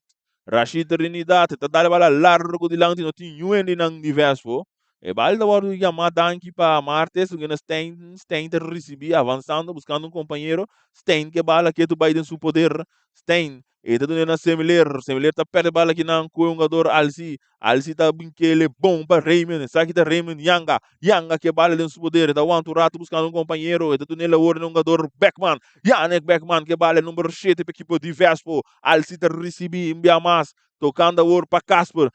Rashid Trinidad, tá dale bala largo de lante no tinha ele nang diverso. E bala waru chamada aqui para Martes, o que Stein tá receber avançando buscando um companheiro, Stein que bala aqui do Bahia dentro poder. Stein, e tá dando Semeler tá perde bala aqui na com um jogador Alci tá brinquele bom para Raymond, sabe que tá Raymond Yanga que bala dentro do poder, tá um rato buscando um companheiro, e tá dando ele agora um jogador Beckman, Yannick Beckman que bala número 7 para equipe de Vespo, Alci tá recebi envia mais, tocando agora para Casper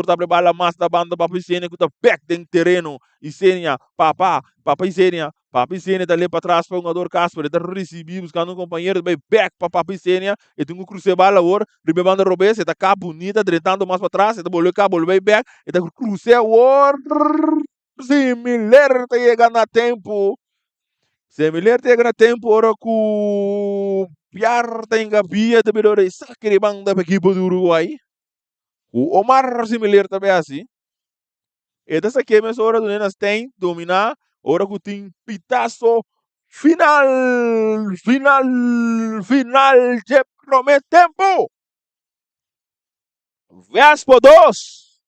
tá bala mais da banda para Piscina que tá back dentro terreno, e Senia, Papa Isenia tá ali para trás para o jogador Casper, tá recebi buscando um companheiro, vai back para Papa Isenia, e tem um cruze bala agora, ribe banda Robes, e tá cá bonita, diretando mais para trás, e tá bolou cá, bolou back, e tá cruze agora, similar tá chegando a tempo, similar tá chegando a tempo, ora com Piar tem gabia de melhor sacre banda para equipe do Uruguai, o Omar similar também assim, e dessa que é hora do Nenas tem dominar, hora que tem pitaço final, final de primeiro tempo. Vespo 2,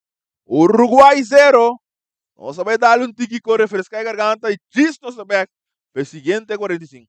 Uruguai 0. Vamos a dar um tiquico, refrescar a garganta e diz nos back para o seguinte 45.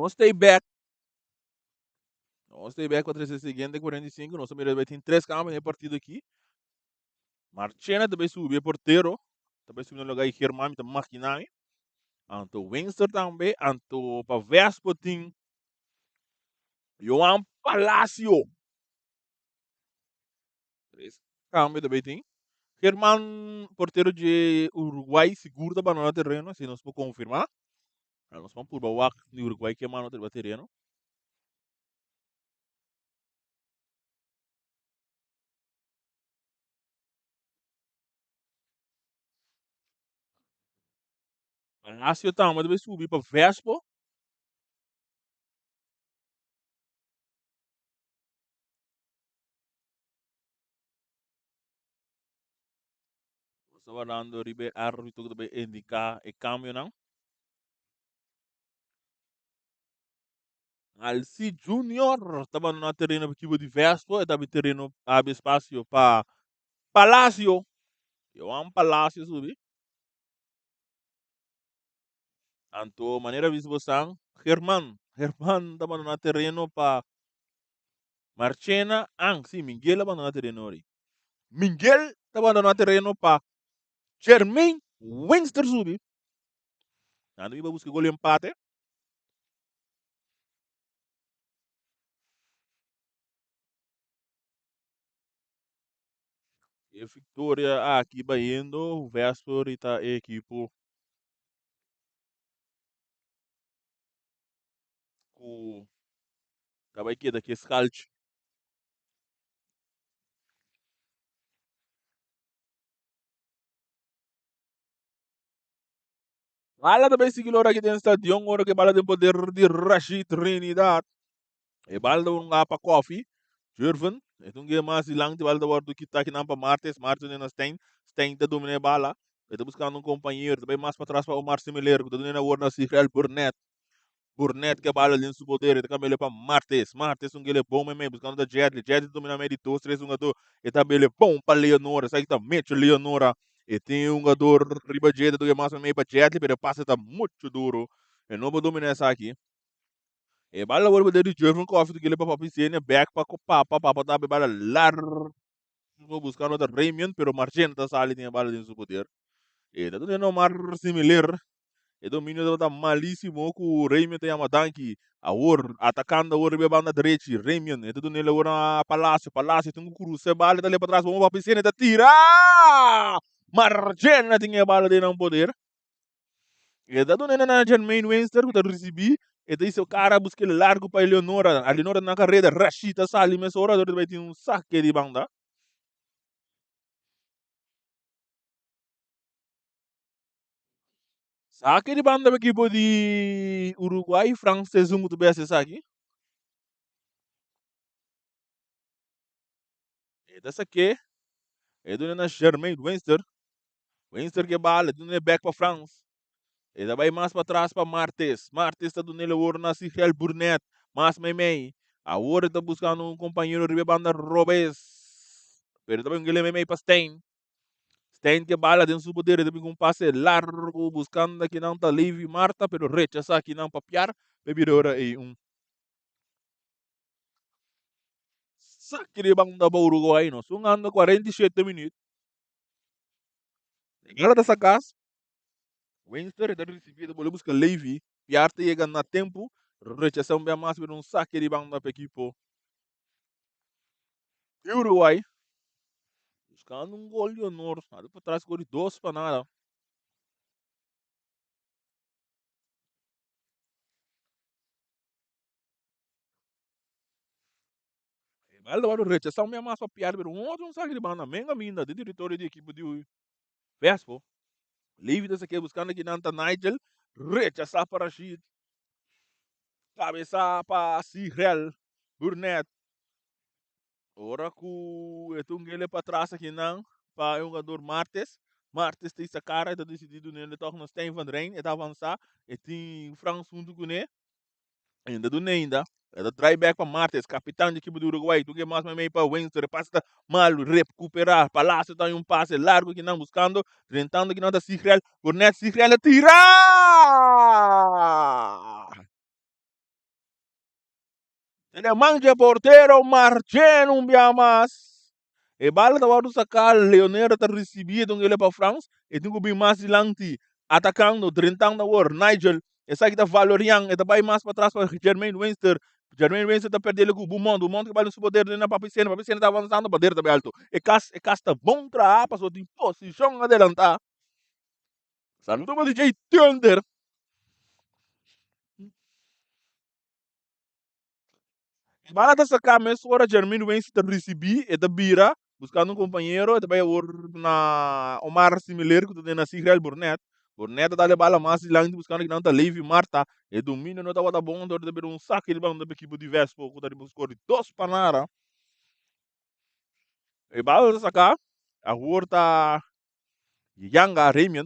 Vamos stay back. Vamos stay back para a seguinte 45. Nós também tem 3 campos no partido aqui. Marchena também subiu porteiro. Também subiu no lugar de Germán, também maquinami. Anto Winster também. Anto para Vespo tem João Palacio. 3 campos também tem. Germán, porteiro de Uruguai, seguro da banana terreno, se nós podemos confirmar. Nós vamos por baixo de Uruguai que é mano terreno. Palacio também deve subir para Vespo. Estava dando ribe árbitro que deve indicar o câmbio não. Alci Junior estava no terreno equipe de Vespo, estava terreno abre espaço para Palacio. Eu amo Palacio subir. Anto maneira visbosan Germán estava no terreno para Marchena, sim, Miguel estava no terreno ali. Miguel estava no terreno para Jermaine Winster subir. Ando iba buscar gol empate. E vitória aqui indo, o Vespo está a equipe com acaba aqui daqui Scalci. Bala também seguiu hora aqui dentro do estadião, hora que bala tem poder de Rashid Trinidad. E bala da um para Coffee, Jurven. Então que mais lang de bala da hora do que está aqui na para Martes na Stein da domina a bala. Está buscando um companheiro, também mais para trás para o Márcio Miller, que está domina a hora na Sigel Burnett que bala ali no poder, ele também para Martes um que ele é bom mesmo, buscando da Jedli domina meio de 2, 3, um jogador, e também ele é bom para Leonora, sai que tá mete Leonora, e tem um jogador riba Jedli do que mais meio para Jedli, mas o passe está muito duro, e não vou dominar essa aqui. E bala agora poder de Jurgen Coffee do que ele para piscina, back para dar bala largo, vou buscar outra Raymond, pero Marchena está saindo tem a bala dentro do poder. E tá tudo mar similar. E domínio da malíssimo que o Raymond tem a matanque. A or atacando a or be banda direita. Raymond, e tudo nele ora Palácio tem um cruz, se bala dali para trás, vamos para piscina, tá tira! Margena tinha a bala de não poder. E tá dando na Jermaine Winster que tá recebi. E daí seu cara busca ele largo para Eleonora. A Eleonora na carreira, Rashida Sali, mas o orador vai ter um saque de banda. Saque de banda para equipe de Uruguai, francês, muito bem esse saque. E dessa aqui, é do na Germain Winster. Winster que bala, do back para France. E daí mais para trás para Martes. Martes está do nele ouro na Sigel Burnett. Mas mei. A hora está buscando um companheiro de banda Robes. Pero também ele mei para Stein. Stein que bala dentro do poder, também com um passe largo, buscando aqui não está livre Marta, pero rechaça aqui não para piar. Bebida hora aí um saque de banda para Uruguai. Nós sungando 47 minutos. Agora dessa casa. Winster está recebido por busca Levy. Piarte chega na tempo. Rechação bem mais por um saque de banda para a equipe. E Uruguai. Buscando um gol de honor. Ali para trás, gol de 2 para nada. Vai levar o rechação bem mais para piar. Pero um outro saque de banda. Menga minda. De território de equipe de Vespo. Levy dessa aqui buscando aqui Nanta Nigel. Rechaçar para Rashid. Cabeça para Sigel. Burnett. Ora que ele para trás aqui não. Para o jogador Martes. Martes tem essa cara, está decidido nele, toca no Stein Van Rijn, está avançar, e tem Franz junto com ele, ainda do ainda. É try back para Martes, capitão de equipe do Uruguai, tu que mais meio para Windsor, passa mal, recuperar, Palácio está em um passe largo que não buscando, tentando que não está Sigrel, Burnett, Sigrel, tirar! Ele manja porteiro, Marcelo, um dia mais. E bala estava a sacar, Leonero está recebido, ele para França, e tem que vir mais lanti, atacando, 30 da hora, Nigel, e sai que está Valorian, e vai mais para trás para Jermaine Winster. Jermaine Winster está perdendo com o Mundo que vai no poder na Papicena está avançando para dentro também alto. E casta bom trabalho, passou de posição adelantar. Saludo para DJ Thunder. Bala está sacar, mas agora Jermaine Winster está receber, e está vira, buscando um companheiro, e vai na Omar similar que tu tem na Sigrel Burnett. Burnett dá bala mais lang buscando que não tá Levi Marta, e domínio não tá bom, então ele um saque ele vai da equipe diverso, pouco tá buscou de dois panara. E bala tá sacar, a rua tá Yanga Remian,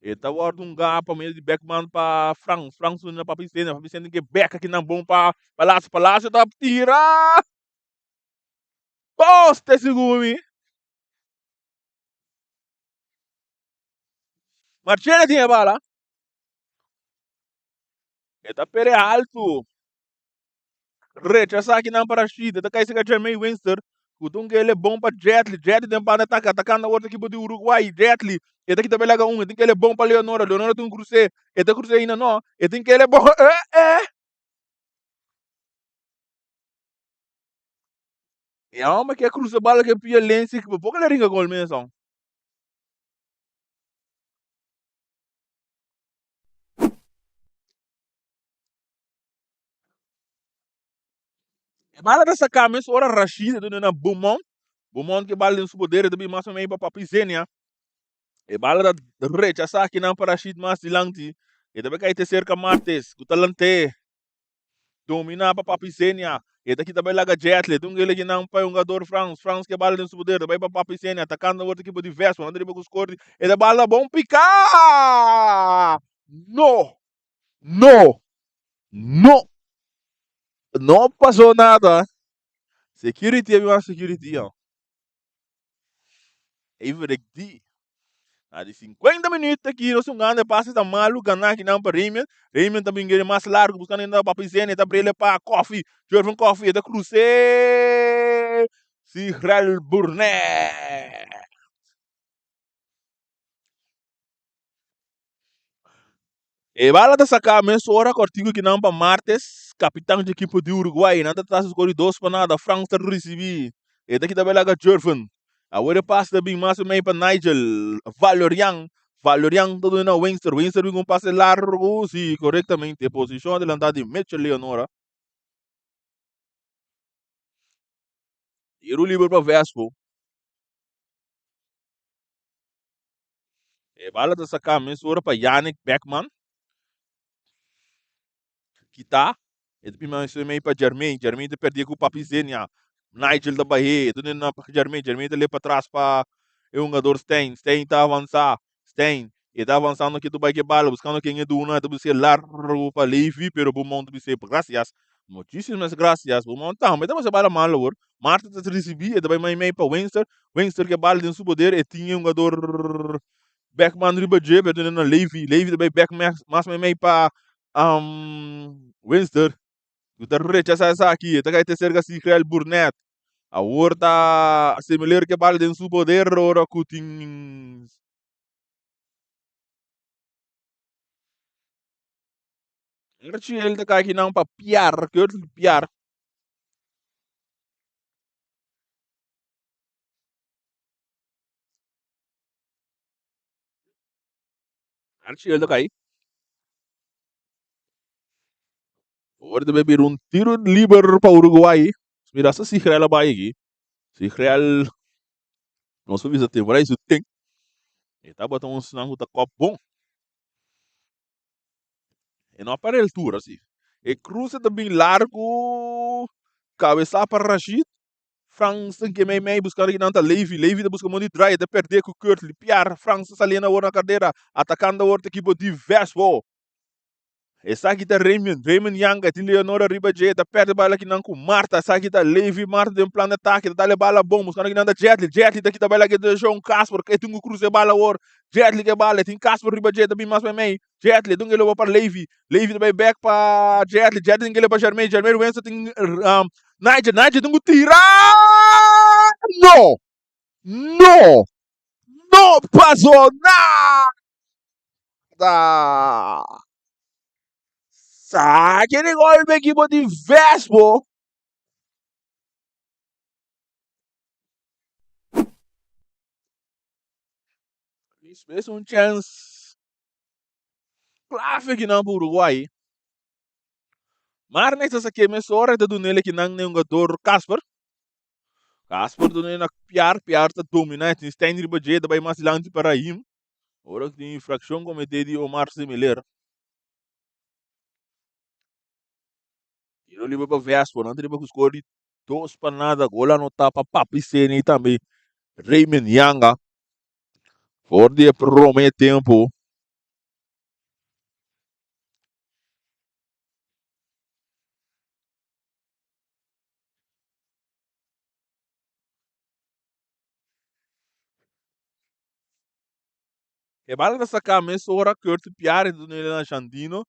e tá guarda um gapa meio de Beckman para Frank na Papicena que Beck aqui não bom para Palácio tá tirar. Poste segundo. Marcelo tinha bala. Eta pere alto. Rechaça aqui não para a Chida. Tá caindo com Jermaine Winster. O Tunga ele é bom para Jetli. Jetli tem para atacar. Atacando a outra equipe do Uruguai. Jetli. Eta aqui também lega um. Tem que ele é bom para Leonora. Leonora tem um cruzeiro. Eta cruzeiro ainda não. E tem que ele é bom. E a alma que é cruza bala que é violência. Que pouco ele ringa com ele mesmo. Bala dessa camisa. Ora Rashid. Na Beaumont. Beaumont que bala tem poder. Também mais ou menos para Papizenia. E bala da rechaça aqui não para Rashid mais de lanti. E também cai cerca Martes. O talante. Domina para Papicenia. E daqui também laga Jetley. Então ele que não põe um jogador France que bala dentro do poder. Vai para Papicenia. Atacando o outro equipe de Vespa. Não drible com os cortes. E da bala bom picar. Não. Não. Não. Não passou nada. Security é uma security. Even de de 50 minutos aqui, nós estamos passa da malu, ganhar aqui não para Riemann. Riemann também ganha mais largo, buscando ainda para Pizene, está para ele para Coffee. Jordan Coffee, está cruze. Sigrel Burnett. E bala da sacar, mas hora cortigo que não para Martes, capitão de equipe de Uruguai, não está escolhido dois para nada, França está recebido. E daqui também lá Jordan. Agora passa também mais ou menos para Nigel Valorian. Valorian todo na Winster. Winster com um passe largo, sim, corretamente. Posição adelantada de Mitchell Leonora. E o livre para Vespo. E bala da sacar, mas ora para Yannick Beckman. Que tá. E depois mais ou menos para Jermaine. Jermaine perdeu com o Papizenia. Nigel da Bahia. Tudo na Jermaine. Jermaine ali para trás para o jogador Stein. Stein está avançar. Stein. E está avançando aqui do Bahia Bala. Buscando quem é do Una. Deve ser largo para Levi. Pero o mundo deve ser. Graças. Muchísimas gracias. O mundo tá. Mas você bala mal agora. Marta está recebendo. E também mais para Winster. Winster que bala tem seu poder. E tinha um jogador Beckman Ribadje. Pero na Levi. Levi também Beckman. Mas mais para Winster. Kita rechaça essa aqui. Tá que cerca Sigrel Burnett. A outra similar que bala tem seu poder. Ora Coutinho. Ngerti ele tá aqui não para piar. Que outro piar. Ngerti ele tá aí. Agora também vir um tiro livre para o Uruguai. Mira essa Sigrel lá vai aqui. Sigrel. Nosso visa tem. Por isso tem. E tá botando um sinal da copo bom. E não para a altura, assim. E cruza também largo. Cabeça para Rashid. França que meio buscar aqui não tá Levi. Levi tá buscando muito dry. Tá perder com o Kurtli. Piar. França salindo na cadeira. Atacando a outra equipe de Vespo. Essa aqui tá Raymond Yanga, tem Leonora Ribajeta, perde bala aqui não com Marta, essa aqui tá Levi, Marta tem um plano de ataque, dá-lhe bala bom, mas quando anda Jetli daqui tá bala que deixou um Casper, que tem um cruze bala or, Jetli que bala, tem Casper Ribajeta, bem mais para mim, Jetli, tem que levar para Levi também back para Jetli tem que levar para Germain Wenson tem Nigel tem que tirar, não passou nada! Aquele golpe equipo de Vespo. Isso é um chance clave aqui não para o Uruguai. Mas nessa aqui, mas hora de do nele que não é um jogador Casper. Casper do nele na piar tá dominante. Está em riba vai mais lento para aí. Ora que tem infração cometida de Omar Similar. Tiro livre para Vespo, não tem para escolher dois para nada. Gola não tá para Papi Sene também. Raymond Yanga. For de promete tempo. E bala dessa camisa ora curte piare do nele na Xandino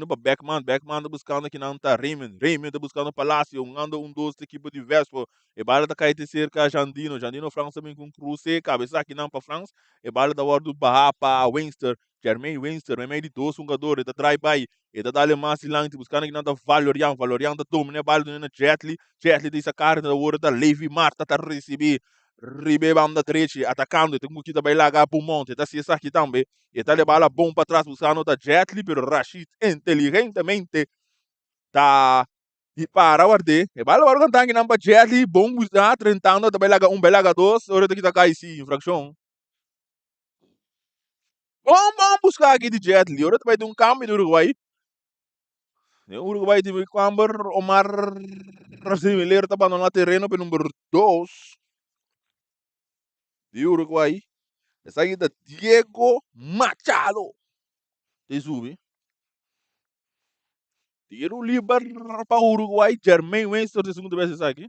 para Beckman tá buscando aqui não tá Raymond tá buscando Palácio, anda dois da equipe de Vespo, e bala da caída cerca Xandino França também com cruze, cabeça aqui não para França, e bala da hora do Barra para Winster, Jermaine Winster, é meio de dois jogador, e da drive-by, e da dali mais lante, buscando aqui não tá Valorian da domina, bala do Jetli dessa cara da hora da Levi Marta tá receber, banda direita, atacando, tem que também largar para o monte, tá se aqui também, e tá levando a bom para trás, buscando da Jetli, pero Rashid inteligentemente tá e para o arde, e bala agora cantar que não para Jetli, bom buscar, tentando, também larga bem larga dois, hora que tá cai sim, infração. Bom buscar aqui de Jetli, hora também tem um câmbio do Uruguai, o Uruguai tem que camber, Omar Brasileiro tá no terreno para número 2 de Uruguai. Essa aí é da Diego Machado. Te sube. Tiro livre para o Uruguai. Jermaine Winston de segunda vez essa aqui.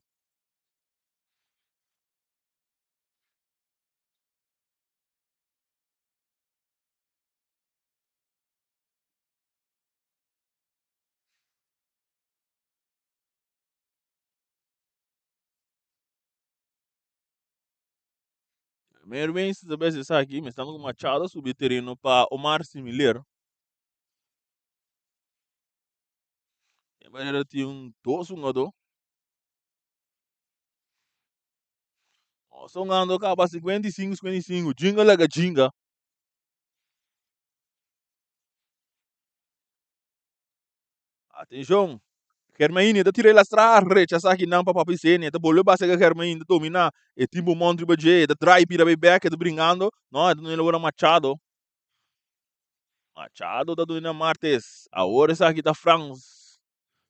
Jermaine Winston de vez essa aqui. Mas estamos com Machado subir terreno para Omar Similar. E agora tem um dois jogador. Só ganhando acaba 55. Jinga lega jinga. Atenção. Germaine, da tirei la strarre, c'è sa che non pa papi sene, da bollo basta che Germaine da domina e timbo montri baje, da drive pira be back da bringando, no, da não ora Machado. Machado da doina Martes. Agora sa aqui da France.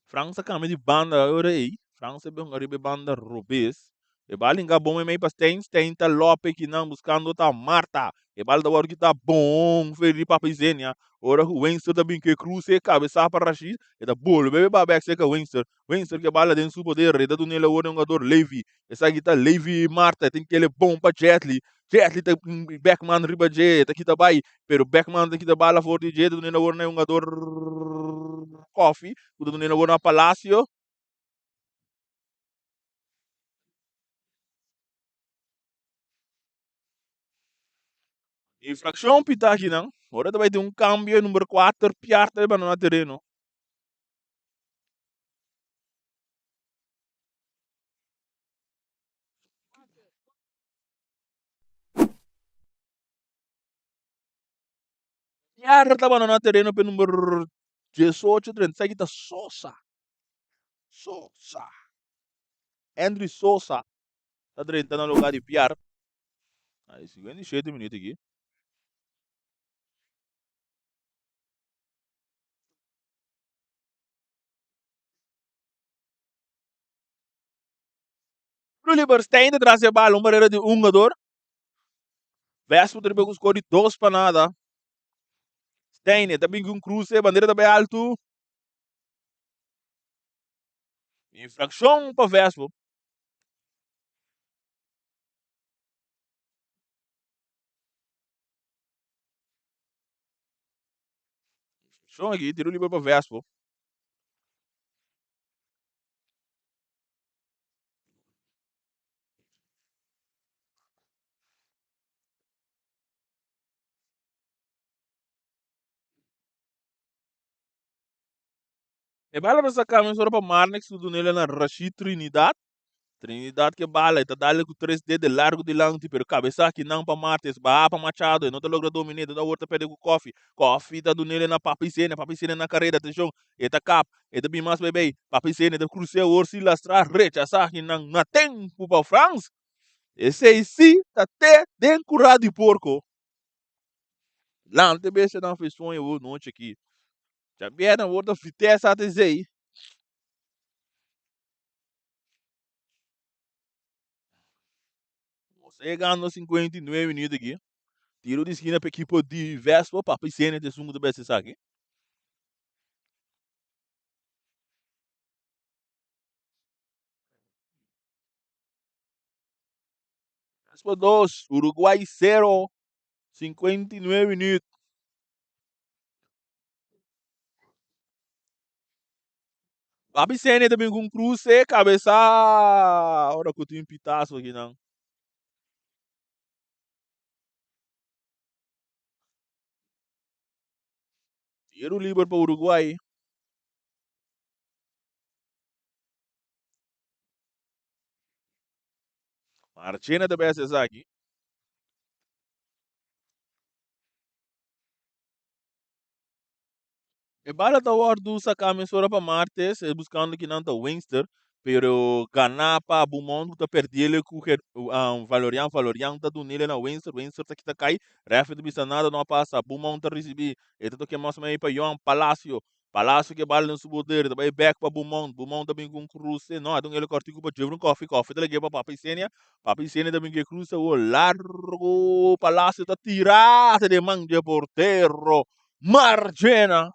França kami di banda ora aí. França bem ngari banda Rubis. E balinga bom e meio para Stein tá Lope que não buscando tá Marta. E bal da hora que tá bom, feri papizenia. Ora o Winster também que cruze cabeça para Rashid. E da bolo, bebe babek seca Winster que bala dentro do poder, e da do nele ora um jogador Levi. Essa aqui tá Levi Marta, tem que ele bom para Jetli. Jetli tá Beckman riba Jet, aqui tá vai. Pero Beckman aqui tá bala forte Jet, do nele ora um jogador Coffee. O do nele ora Palacio. Infração pita aqui não. Agora vai ter um câmbio número 4, piarte para no terreno. Piarte estava no terreno para número 18, 37 da Sosa. Andrew Sosa. Está tentando no lugar de Piar. Aí, 57 minutos aqui. O Liberstein de trazer a bola, uma barreira de um jogador. Vespo de score de 2 para nada. Tem, também com cruze, bandeira também alto. Infração para Vespo. Infração aqui, tiro livre para Vespo. E bala dessa camisa para Marnex, tudo nele na Rashid Trinidad. Trinidad que bala, está dando com 3 dedos de largo de lanche, pero cabeça que não para Martes, ba para Machado, não te logra dominar, da outra pede com Coffee. Coffee tá do nele na papicena na carreira, atenção, eta cap, eta bem mais bebê, papicena, eta cruceu o urso lastra, rechaçar que não na tempo para France. Esse aí sim, tá até dentro curado de porco. Lá, não tem beijo não fez sonho hoje noite aqui. Já vieram outra fitessa até aí. Você ganhou 59 minutos aqui. Tiro de esquina para equipe de Vespa, para piscina de sumo do BC aqui. Vespa 2, Uruguai 0, 59 minutos. A piscina também com cruze, cabeça. Ora que eu tenho um pitaço aqui, não. Tiro livre para Uruguai. Marchena do BC aqui. E bala da Wardu sacame sora para Martes, buscando que não tá Winster, pero ganapa Bumon tá perdendo com Valorian tá do nele na Winster tá que tá cai, ref de bisa nada não passa, Bumon tá recebi, e tá que mais meio para João Palácio que bala no subodeiro, tá back para Bumon também com cruze, não, então ele cortico para Jevron Coffee tá liguei para Papi Senia também que cruza o largo, Palácio tá tirado de manga porteiro, Margena.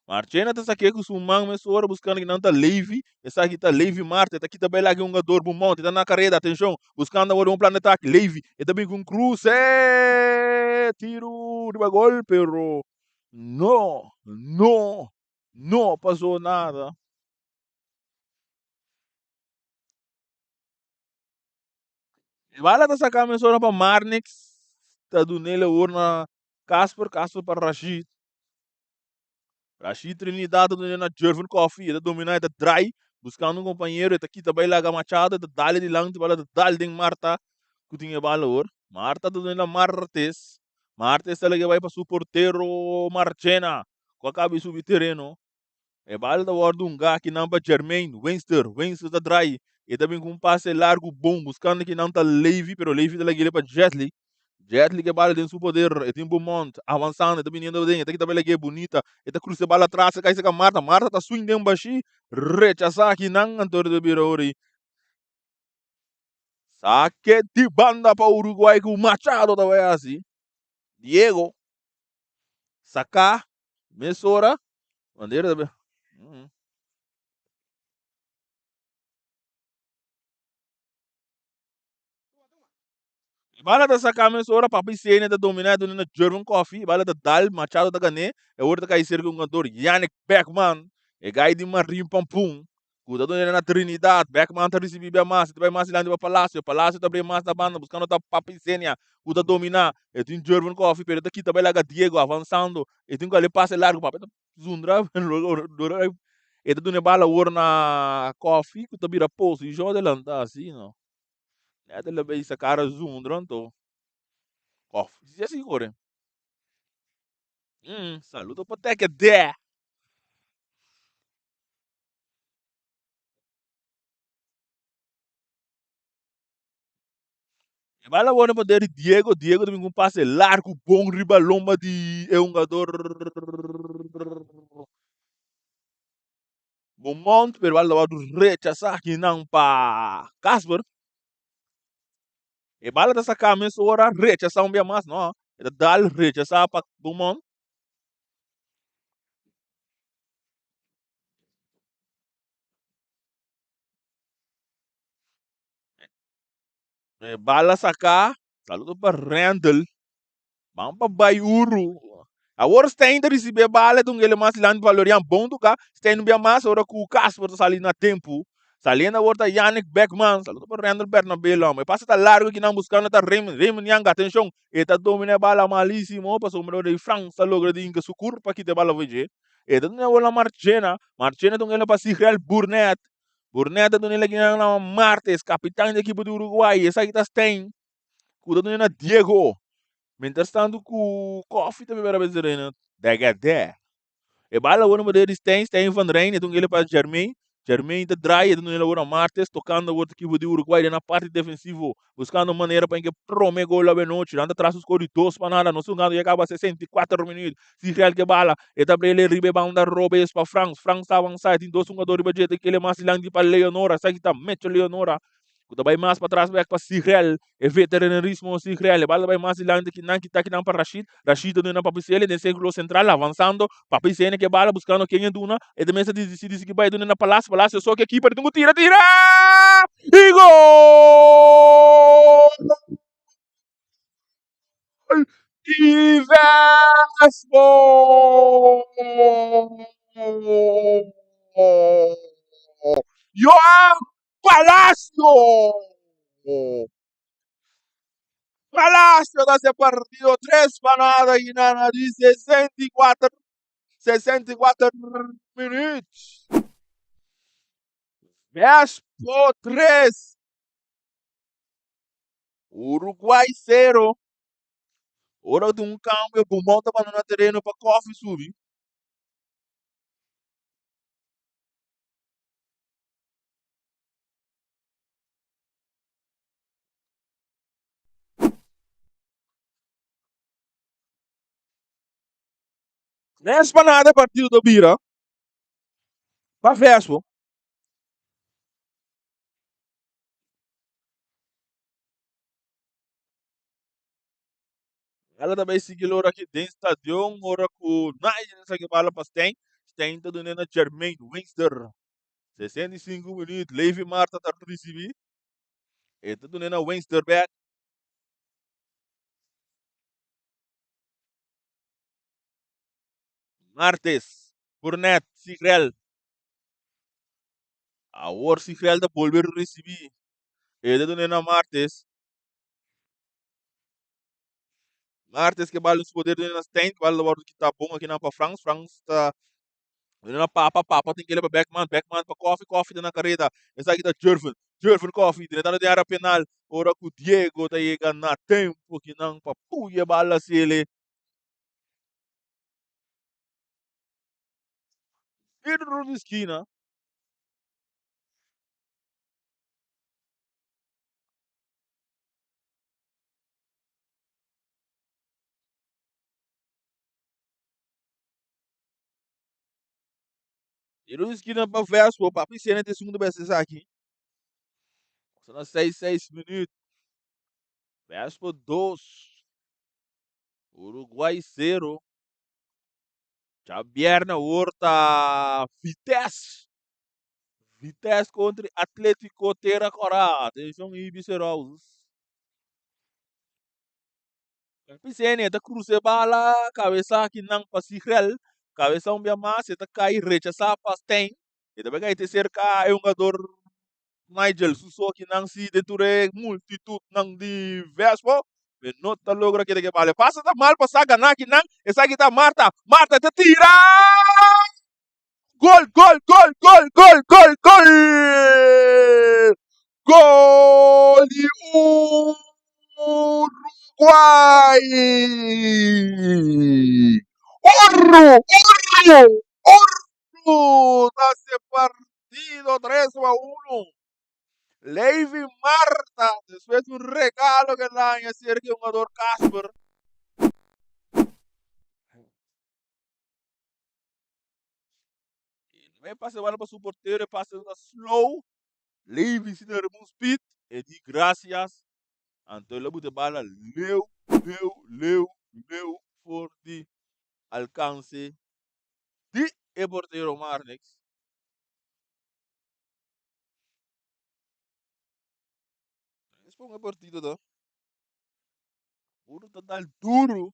Marchena tá aqui com o man, mas hora buscando que não tá leve. Essa aqui tá leve Marte, tá aqui também lá que um jogador bom monte, tá na carreira, atenção, buscando agora um planeta aqui, leve. E também com cruz, tiro de gol, pero não passou nada. E vai lá tá sacando a hora para Marnix, tá do nele urna Casper para Rashid. Rashid Trinidad na Jervin Coffee, ele domina, ele dry, buscando um companheiro, ele aqui também lá Machado, ele dá-lhe de lang, ele dá-lhe de Marta, que tinha valor. Marta domina Martes. Martes ele vai para o porteiro Marchena, com a cabeça subir terreno. E vale da hora um gá que não para Germain, Winster tá dry. E também com um passe largo bom, buscando que não tá leve, pero leve ele vai para Jetli. Jetli que bala tem seu poder, e tem Beaumont, avançando, tá vindo bem, até que também é bonita, e tá cruzando bala atrás, cai com a Marta tá swing dentro baixi, rechaçar aqui não, Antônio de Biraori. Saque de banda para o Uruguai com o Machado da assim. Diego, sacar, Messora, bandeira da... Bala da sacar Messora, papi cena da dominada na German Coffee, bala da Dal, Machado da Gané, é outra que ser com o cantor Yannick Beckman, é gai de Marim Pampum, cuidado na Trinidad, Beckman tá recebendo a massa, vai mais lá no Palácio tá abrindo massa da banda, buscando a papi cena, cuida dominar, é tem German Coffee, pero daqui também lá Diego avançando, e tem que ali passe largo, papi, zundra, e tá dando bala ouro na Coffee, que tá vira pouso, e joga delanta assim, não. É dele bem essa cara zundra, então. Coffee, se assim, core. Saludo para até que der. Vai lá agora para Diego também com um passe largo, bom, ribalomba de é um jogador bom monte, pero vai lá do rechazar que não para Casper. E bala dessa camisa ora rechazar um bem mais, não. Ele dá rechazar para Beaumont. Bala sacar, saludo para Randall, vamos para Bayuru. Agora está ainda receber bala, então ele mais lá no Valorian bom do cá, está indo bem mais, agora com o Casper está ali na tempo. Saliendo agora Yannick Beckman, saludo para Randall Bernabé, mas passa tá largo que não buscando, tá Raymond Yang, atenção, ele tá dominando bala malíssimo, passou o melhor de França, logra de Inca Sucur, para que te bala veje. Ele não é uma Marchena, então ele para Sigel Burnett, Burnett então ele na Martes, capitão da equipe do Uruguai, essa aqui tá tem, cuidado na Diego, mientras tanto com o Coffee também era bezerena, Degade. E bala o nome deles tem Van Rijn, então ele para Germain de Dry, então ele agora Martes, tocando o outro equipe do Uruguai na parte defensiva, buscando maneira para que prome gol lá noite, anda atrás dos corredores para nada, não sei e acaba 64 minutos, se real que bala, e também ele ribe banda robes para Franks está avançado, em 2 jogadores budget que ele mais langue para Leonora, sabe que tá mete Leonora, kuda bay mas para trás back para Sigrel e veteranismo Sigrel bala bay mas ilang que não kita que não para Rashid do na papicele de círculo central avançando papicele que bala buscando quem é duna e de mesa decide que vai do na palácio só que aqui para tungo tira e gol e Vespo João Palacio Palacio da ese partido, 3 panadas y nada, de 64 minutos. Vespo 3, Uruguai 0. Hora de um cambio, Pulmão estava no terreno para Coffee subir. Nessa panada partido do Bira, para Vespo. Ela também seguiu aqui dentro do estádio, hora com Nigel, essa que bala para Sten. Sten está dando na Germain, Winster. 65 minutos, Levi Marta está recebido. E está dando na Winster back. Martes, Burnett, Sigrel. Agora Sigrel da volver a receber. Ele está na Martes. Martes que bala os poderes na Sten, que bala que está bom aqui na para Franks. Franks está na papa, tem que ir para Beckman para Coffee na carreira. Essa aqui está Jervin Coffee, diretor de área penal. Ora que o Diego está chegando na tempo que não para puia bala se ele. Tiro de esquina. Tiro de esquina para Vespo, para piscina de segundo vez aqui. São 6 minutos. Vespo 2. Uruguai 0. Javierna Horta Vitesse. Vitesse contra Atlético Terra Corá. Atenção aí, Biceros. Piscina, tá cruze bala, cabeça aqui não para Sigrel. Cabeça um bem mais, tá cai, rechaçar para tem. E também cai ter cerca é um jogador Nigel Suso que não se deture multitud não de Vespo. Nota logra que vale. Passa da mal para ganhar que não. Essa aqui tá Marta. Marta te tira! Gol, gol, gol, gol, gol, gol, gol! Gol de Uruguai! Orro! Orro! Orro! Nesse partido 3-1. Levi Marta, después de un regalo que le dan a Sergio jugador Casper. Me passa a bola para su porteiro, passa uma slow. Levi sin um speed. E di gracias. Antônio Lobo de bala, leu, for de alcance de e porteiro Marnex. para uma partida, tá? Puro total duro.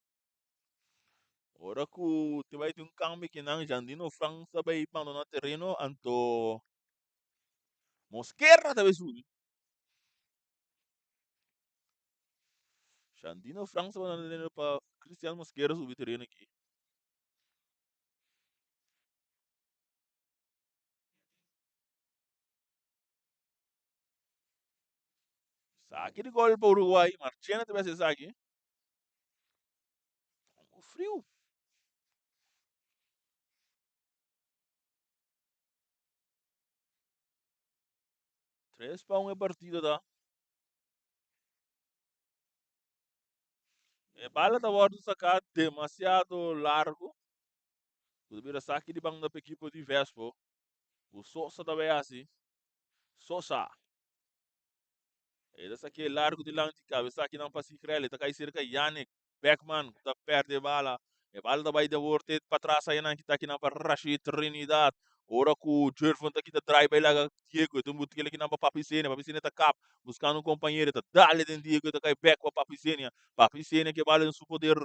Ora que tu vai ter um câmbio que não Jandino França vai ir no terreno, anto Mosquera talvez subi. Jandino França vai no terreno para Cristiano Mosquera subir terreno aqui. Saque de gol para o Uruguai, Marchena talvez se saque. O frio. 3-1 a partida, tá? É bala da hora de sacar demasiado largo. Tu vira saque de banda para equipe de Vespo. O Sosa também é assim. Sosa. Ele aqui largo de lanche cabeça aqui não passa crele, tá cai cerca Yannick Beckman tá perde bala. E bala da vai da worte para trás aí não kita aqui não para Rashid Trinidad. Ora ku Jervon tá aqui da drive aí lá Diego, tu muito aqui não para Papicena tá cap buscando um companheiro, tá dale den Diego tá cai back para Papicena que bala no seu poder.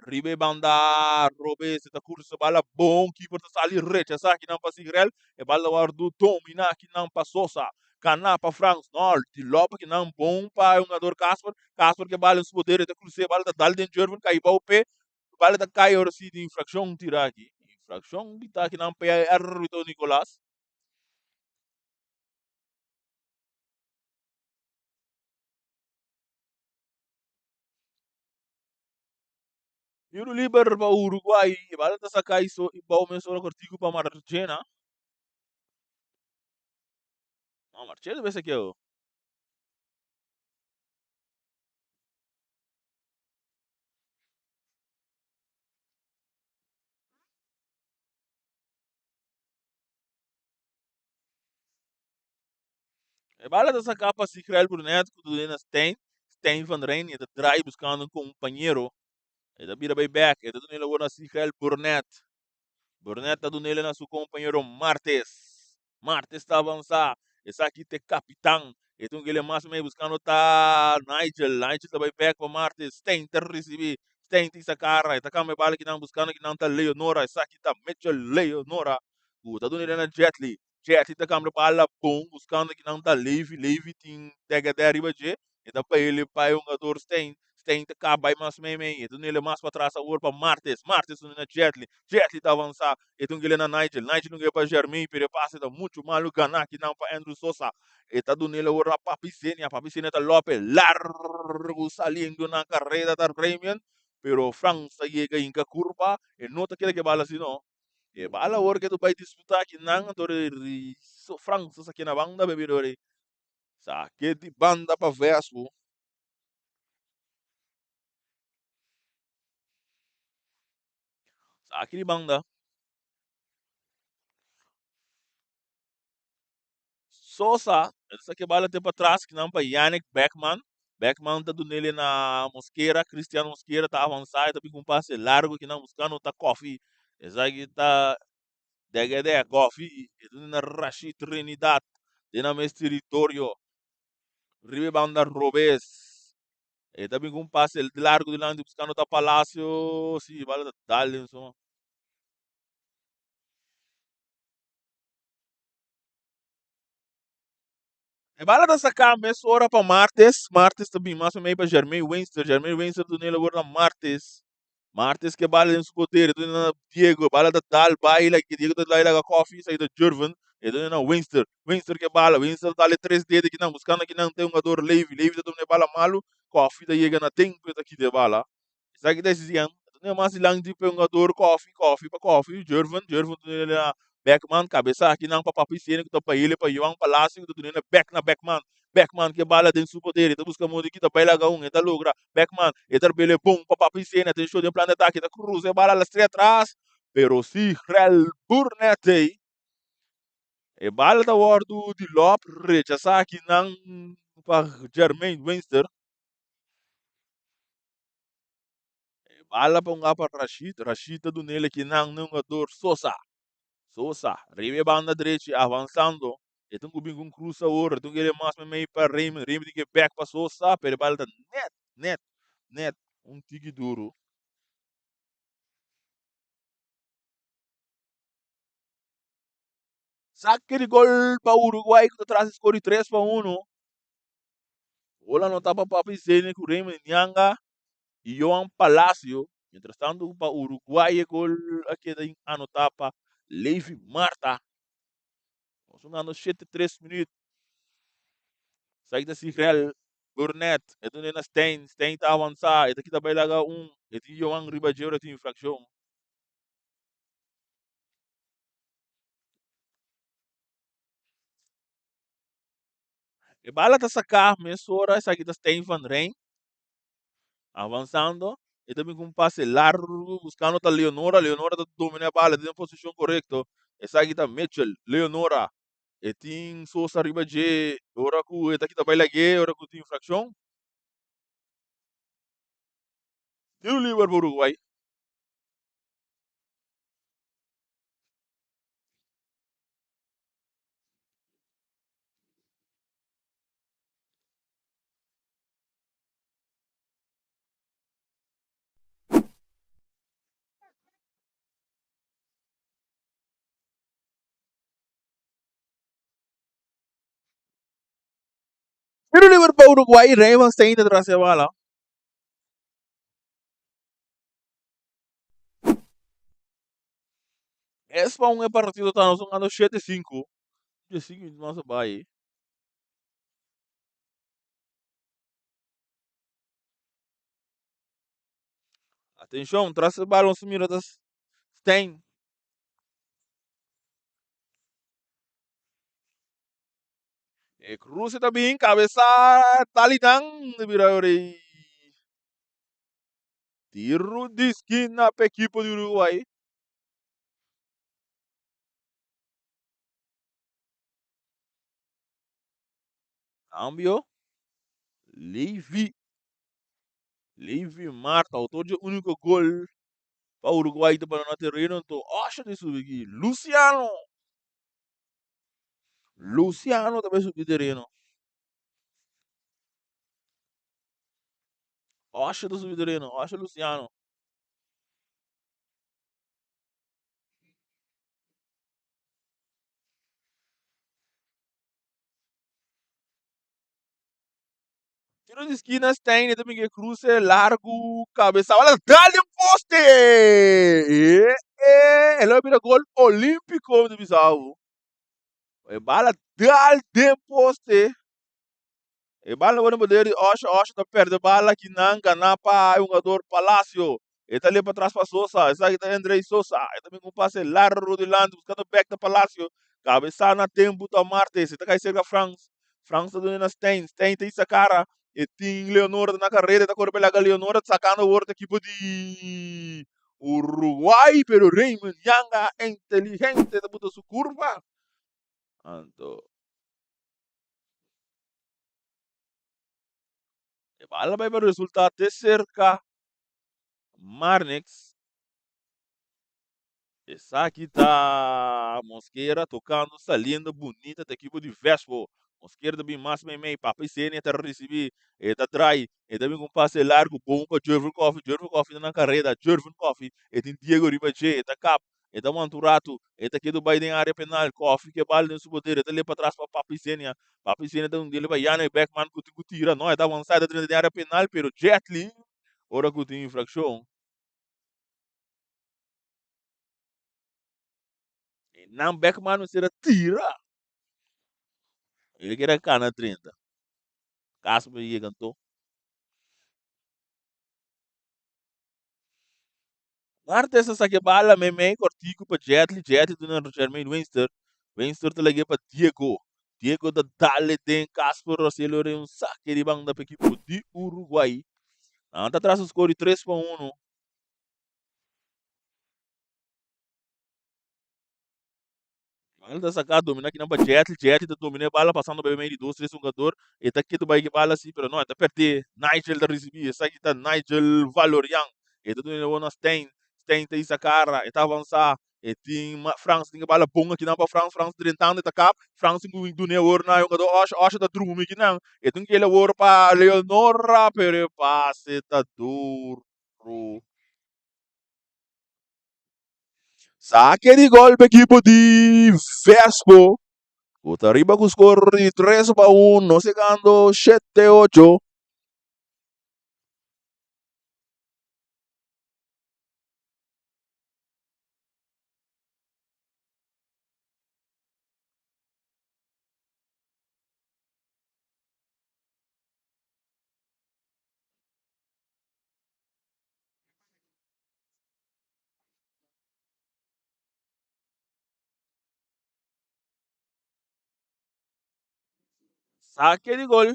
Ribe banda Robes tá curso bala bom keeper tá sali recha aqui não passa crele. E bala war do domina aqui não passou sa. Kana para Franks, não, de lopa que não bom para um jogador Casper que bala os poderes da cruzeiro, bala da Dalden German, cai para o pé, bala da cai ora se de infração tirar aqui. Infração que tá aqui não pé árbitro Nicolás. E o Liber para o Uruguai, bala da sacar isso e para o mesmo cortico para Marchena. Não, Marchena deve ser que eu. E bala da sacar para se criar por neto, que tu Stein van Rijn, e da drive buscando um companheiro. E da bira back, e da tu nele agora se criar por neto. Burnett está do nele na seu companheiro Martes. Martes está a avançar. Esse aqui tem capitão. Então ele mais meio buscando tá Nigel. Nigel também pega para Martes. Tem que receber. Tem que sacar. Está cá me bala que não buscando que não tá Leonora. Esse aqui tá Mitchell Leonora. O tá do nele na Jetly. Jetly tá cá me bala bom. Buscando que não tá Levy. Levy tem tega de arriba de. Então para ele para um jogador tem que acabar mais meio. Então ele mais para trás agora para Martes. Martes na Jetly. Jetly tá avançar. Então ele na Nigel. Nigel não é para Germain. Pero passa tá muito mal o ganar que não para Andrew Sosa. E tá do nele agora para Papicenia. Papicenia tá Lopes. Largo salindo na carreira da Ramian. Pero França chega em curva. E nota que bala assim não. E bala agora que tu vai disputar que não. França aqui na banda bebidore. Saque de banda para Vespo. Saque de banda. Sosa, essa que bala tem para trás, que não para Yannick Beckman. Beckman tá do nele na Mosquera, Cristiano Mosquera tá avançado, tá com um passe largo, que não buscando tá Coffee. Essa aqui tá DGD, Coffee, e tudo na Rashid Trinidad, tem na mesmo território, Ribe Banda Robes. E também com um passe largo de lá, buscando tá Palácio, sim, bala tá dali, so. E bala da sacar mesmo hora para Martes, Martes também mais ou menos para Germain Winster do nele agora Martes. Martes que bala em poder, do na Diego, bala da Dal, baila, que Diego da Laila Coffee, sai da Jurvan, e do na Winster que bala, Winster dá-lhe 3 dedos que não, buscando que não tem um jogador leve da do bala malo, Coffee da chega na tempo aqui de bala. Sabe que decisão, não é mais lang de um jogador Coffee para Coffee, Jurvan do na Beckman, cabeça aqui não para Papicena, que tá para ele, para João Palácio, que do na Beckman. Beckman que bala dentro do poder, então busca muito que tá para ele um, então logra Beckman, então bele bom para Papicena, tem show de plano de ataque, tá cruz, e bala lá atrás, pero si Rel Burnett, e bala da wardo de Lop, rechaça aqui não para Jermaine Winster, e bala para para Rashid do nele que não jogador Sosa, Ribe banda direita avançando, Então kubing com cruza ora, então ele mais meio para Raymond, Raymond que back passou sa, pero bala tá net, um tique duro. Saque de gol para Uruguai que traz score 3-1. Ola não tava para pisar com Raymond Nyanga e João Palacio. Entretanto, para Uruguai, gol aqui da anotar para Levi Marta. Nós andando 7-3 minutos. Sai da Real Burnett. Ito na Stein. Stein tá avançar. Ito aqui também laga Ito yung Ribajeiro ito infração. E bala tá sacar. Mesora. Essa aqui da Stein Van Rijn. Avançando. E também com um passe largo. Buscando a Leonora. Leonora tá domina a bala. Tem posição correta. Essa aqui tá Mitchell. Leonora. E tem Sousa Ribajeiro. Ora que ito aqui também lagi. Ora que tem infração. Tiro livre para Uruguai. Tiro livre para Uruguai. Raymond Stein atrás da bala. Esse para um partido tá nós jogando 7-5. 7-5 nossa Bahia. Atenção, traz o balão sumido das Stein. E cruza também, cabeça, Talidan, de Virauri. Tiro de esquina para a equipe do Uruguai. Cambio. Levi. Levi Marta, autor de único gol para o Uruguai de para no terreno. Então, acha de subir aqui. Luciano. Luciano também subiu terreno. Acha de subir terreno. Acha Luciano. Tiro de esquina, Stein, também que cruza, largo, cabeça, olha, dá-lhe um poste! Ele vai virar gol olímpico de Bissau. E bala, dá-lhe um poste. E bala, quando poder, Osha, tá perto, bala, que não engana para o jogador Palacio. Ele tá ali para trás para Sousa, esse aqui tá Andrei Sousa. Ele também com um passe largo de lado, buscando o back da Palacio. Cabeça na tempo da Marte, você tá caindo cerca France. France tá dando na Stein, Stein tem essa cara. E tem Leonora na carreira, tá correndo pela Leonora, sacando o outro equipe de Uruguai, pero Raymond Yanga é inteligente, tá botando sua curva. Então, bala vai para o resultado de cerca. Marnix. Essa aqui tá Mosqueira tocando, salindo, bonita, da equipe de Vespo. Mosqueira também mais meio, papai Sene tá receber, tá trai, e também com passe largo, bom para Jervin Coffee na carreira, Jervin Coffee, e tem Diego Ribache, tá cap, e tá Manturato, e tá aqui do Biden área penal, Coffee que bala no poder, e tá ali para trás para Papai Sene tá um dele para Yana e Beckman que tira, não, é tá avançada dentro da área penal, pero Jetli, ora que tem infração. Não Beckman não será tira. Ele quer cana 30. Caso me cantou. Arte essa saque bala me cortico para Jetli do não Jermaine Winster. Winster te lagi para Diego. Diego da Dale den Casper Rosselló um saque de banda para equipe de Uruguai. Anta atrás o score 3-1. Ele tá sacado, domina aqui não para Jetli tá domina a bala passando bem meio de 2-3 jogador. E tá aqui do bike bala assim, pero não, tá perder. Nigel da receber, essa aqui tá Nigel Valorian. E tá domina o Stein. Stein tem essa cara, e tá avançar. E tinha França tinha bala bunga que não para França drentando da cap, França tem do neor na jogador acha da drume que não. E tem que ele ouro para Leonora per passe tá duro. Saque de gol para equipo de Vespo. Bota arriba com score 3-1, secando 7-8. Saque de gol.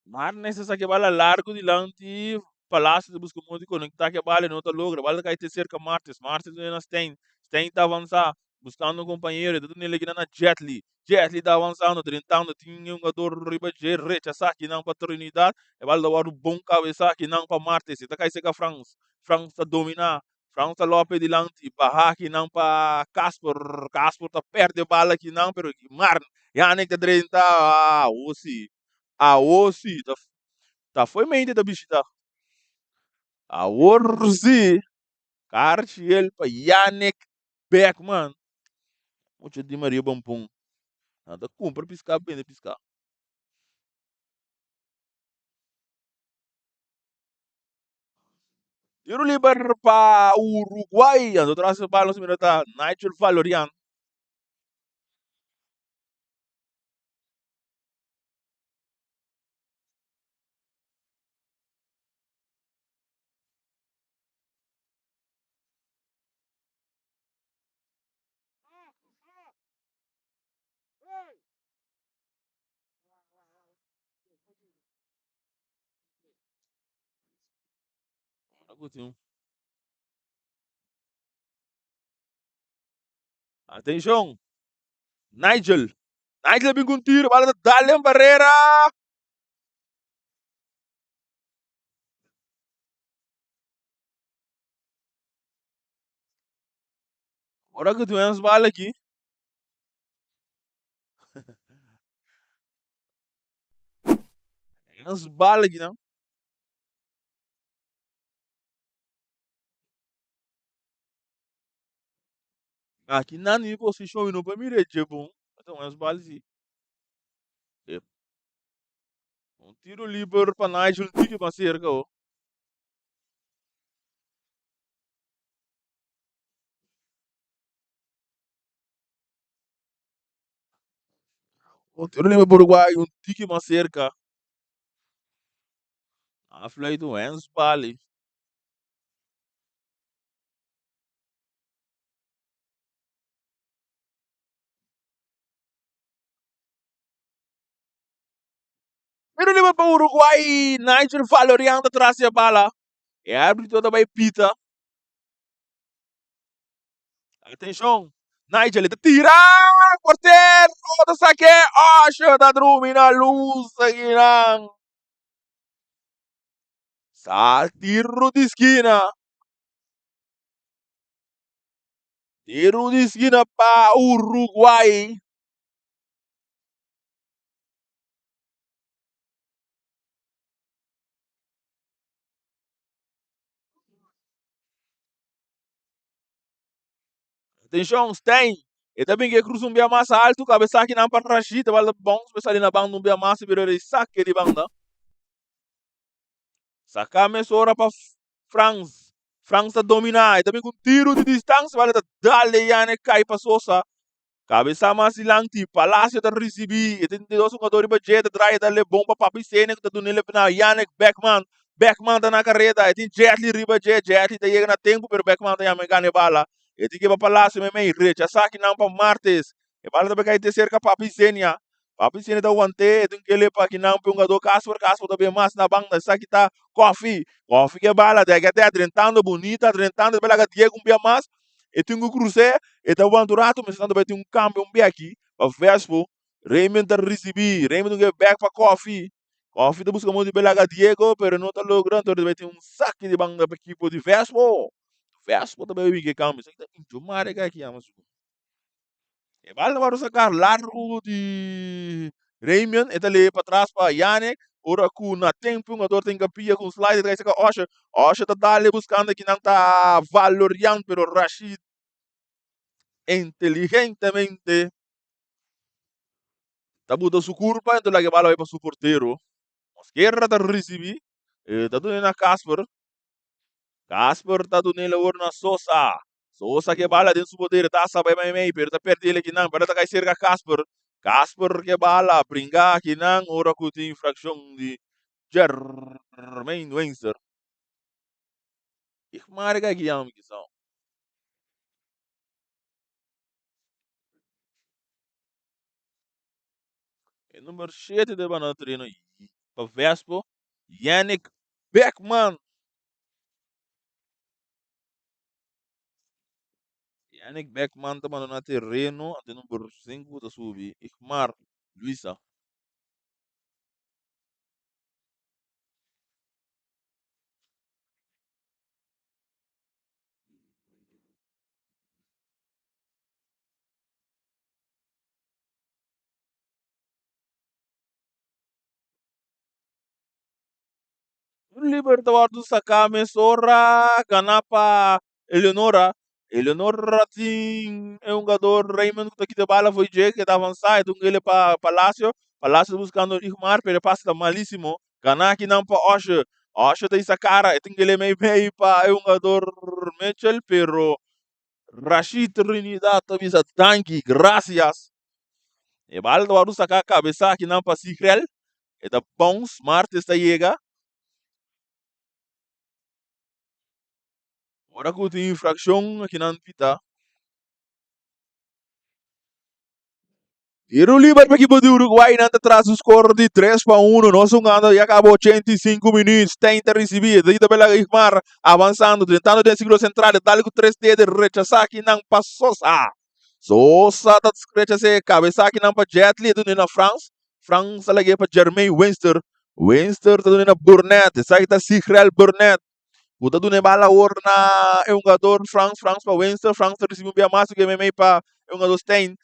Mas nessa saque bala largo de lante, Palácio de busca muito conectar que a bala não está logra. A bala cai ter cerca Martes. Martes não tem. Tem tá avançar, buscando um companheiro. Tudo nele aqui na Jetli. Jetli tá avançando, tentando. Tinha um jogador riba de recha, saque não para Trinidad. A bala dá um bom cabeça que não para Martes. Está cai seca France. France está dominar. France Lopes de lante. Barra que não para Casper. Casper tá perde a bala que não, pero Mar. Yannick tá 30. Ah, o sim. A Ossi, tá foi mente da bichita. A Orsi, Cartiel, pa Yannick Beckman. Muito de Maria Bampum. Nada cumpre piscar bem de piscar. Tiro livre para Uruguai. Ando traz a bola no minuto. Nigel Valorian. Atenção. Nigel. Nigel vem com tiro. Bola da Dalian Barreira. Ora que tu és bala aqui. És bala aqui, não? Aqui na minha posição, não para me reger bom. Então és bala aqui. Um tiro livre para Nigel. Tique para cerca, ó. Eu lembro do Uruguai, um tique mais cerca. A flight do Enzo Bali. Eu lembro para o Uruguai, Nigel Valoriano atrás da bala. É árbitro também pita. Atenção. Nigel, ele tira! Corteiro, do saque. Acha da Drumina, luz aqui não. Tiro de esquina. Tiro de esquina para o Uruguai. Atenção, tem. E também que cruza um bia massa alto, cabeça aqui não para rachita, vale bom, especial na banda um bia massa, virou de saque de banda. Sacar hora para France. France dominar. E também com tiro de distância, vale dale Yane cai para Sosa. Cabeça mais lanti, Palácio da recebi. E tem dois jogadores para jet, trai dale bom para Papi Sene, que tá do nele para Yannick Beckman. Beckman tá na carreira. E tem Jetli riba Jetli tá chegando a tempo, pero Beckman tá yamegane bala. E tem que ir para Palácio, me recha. Saque não para Martes. E bala também cai ter cerca Papi Sene. Papi Sene tá wante, tem que ele para que não jogador Casper também mais na banda. Saque tá Coffee que bala, daí até adrentando bonita, adrentando, pela que Diego um dia mais, e tem um cruze, e tá o anturato, mas não vai ter um câmbio um dia aqui, para Vespo, Raymond tá receber, Raymond get back para Coffee tá buscando muito pela que Diego, pero não tá logrando, vai ter um saque de banda para equipe de Vespo, Vespo também vi que calma, isso aqui tá mare aqui, mas e bala baru sacar largo de Raymond, eta le para trás para Yannick, ora ku na tempo um ador tem capia com slide, daí saca Osha tá dali buscando que não tá valoriando, pero Rashid inteligentemente tá botando sua curva, então lá que bala vai para seu porteiro. Esquerda tá recebi, tá dando na Casper tá dando nele na Sosa. Sosa que bala dentro do poder, tá sabe mais pero tá perto dele que não, para tá cai cerca Casper. Casper que bala, brincar que não, ora que tem infração de Jermaine Windsor. Ich marca aqui am que são. E número 7 de bana treino para Vespo, Yannick Beckman. Yannick Beckman tá mandando na terreno, até número 5 tá subir. Ikmar Luisa. Libertador Sakame Sora, Ganapa, Eleonora. Eleonora tem é um jogador Raymond que aqui de bala foi Jake que tá avançado, então ele para Palácio, Palácio buscando Igmar, pero passa tá malíssimo. Ganaki não para Osha, Osha tem essa cara, tem ele meio para é um jogador Mitchell, pero Rashid Trinidad também tanque, graças. E bala do sacar cabeça aqui não para Sikrel, é da Bounce, Martes está chega. Ora que tem infração aqui na pita. Tiro livre para a equipe do Uruguai, não traz o score de 3-1. Nós jogando e acabou 85 minutos. Tenta receber, daí também lá Igmar avançando, tentando de seguro central, dá-lhe com 3D de rechazar aqui não passou. Sosa tá rechazar, cabeça aqui não para Jetli, do na France. France lá para Jermaine Winster. Winster tá na Burnett, sai da Sigrel Burnett. Puta do Nebala Orna é um jogador France para Winster, France recebeu um biamaço que é para é um jogador Stein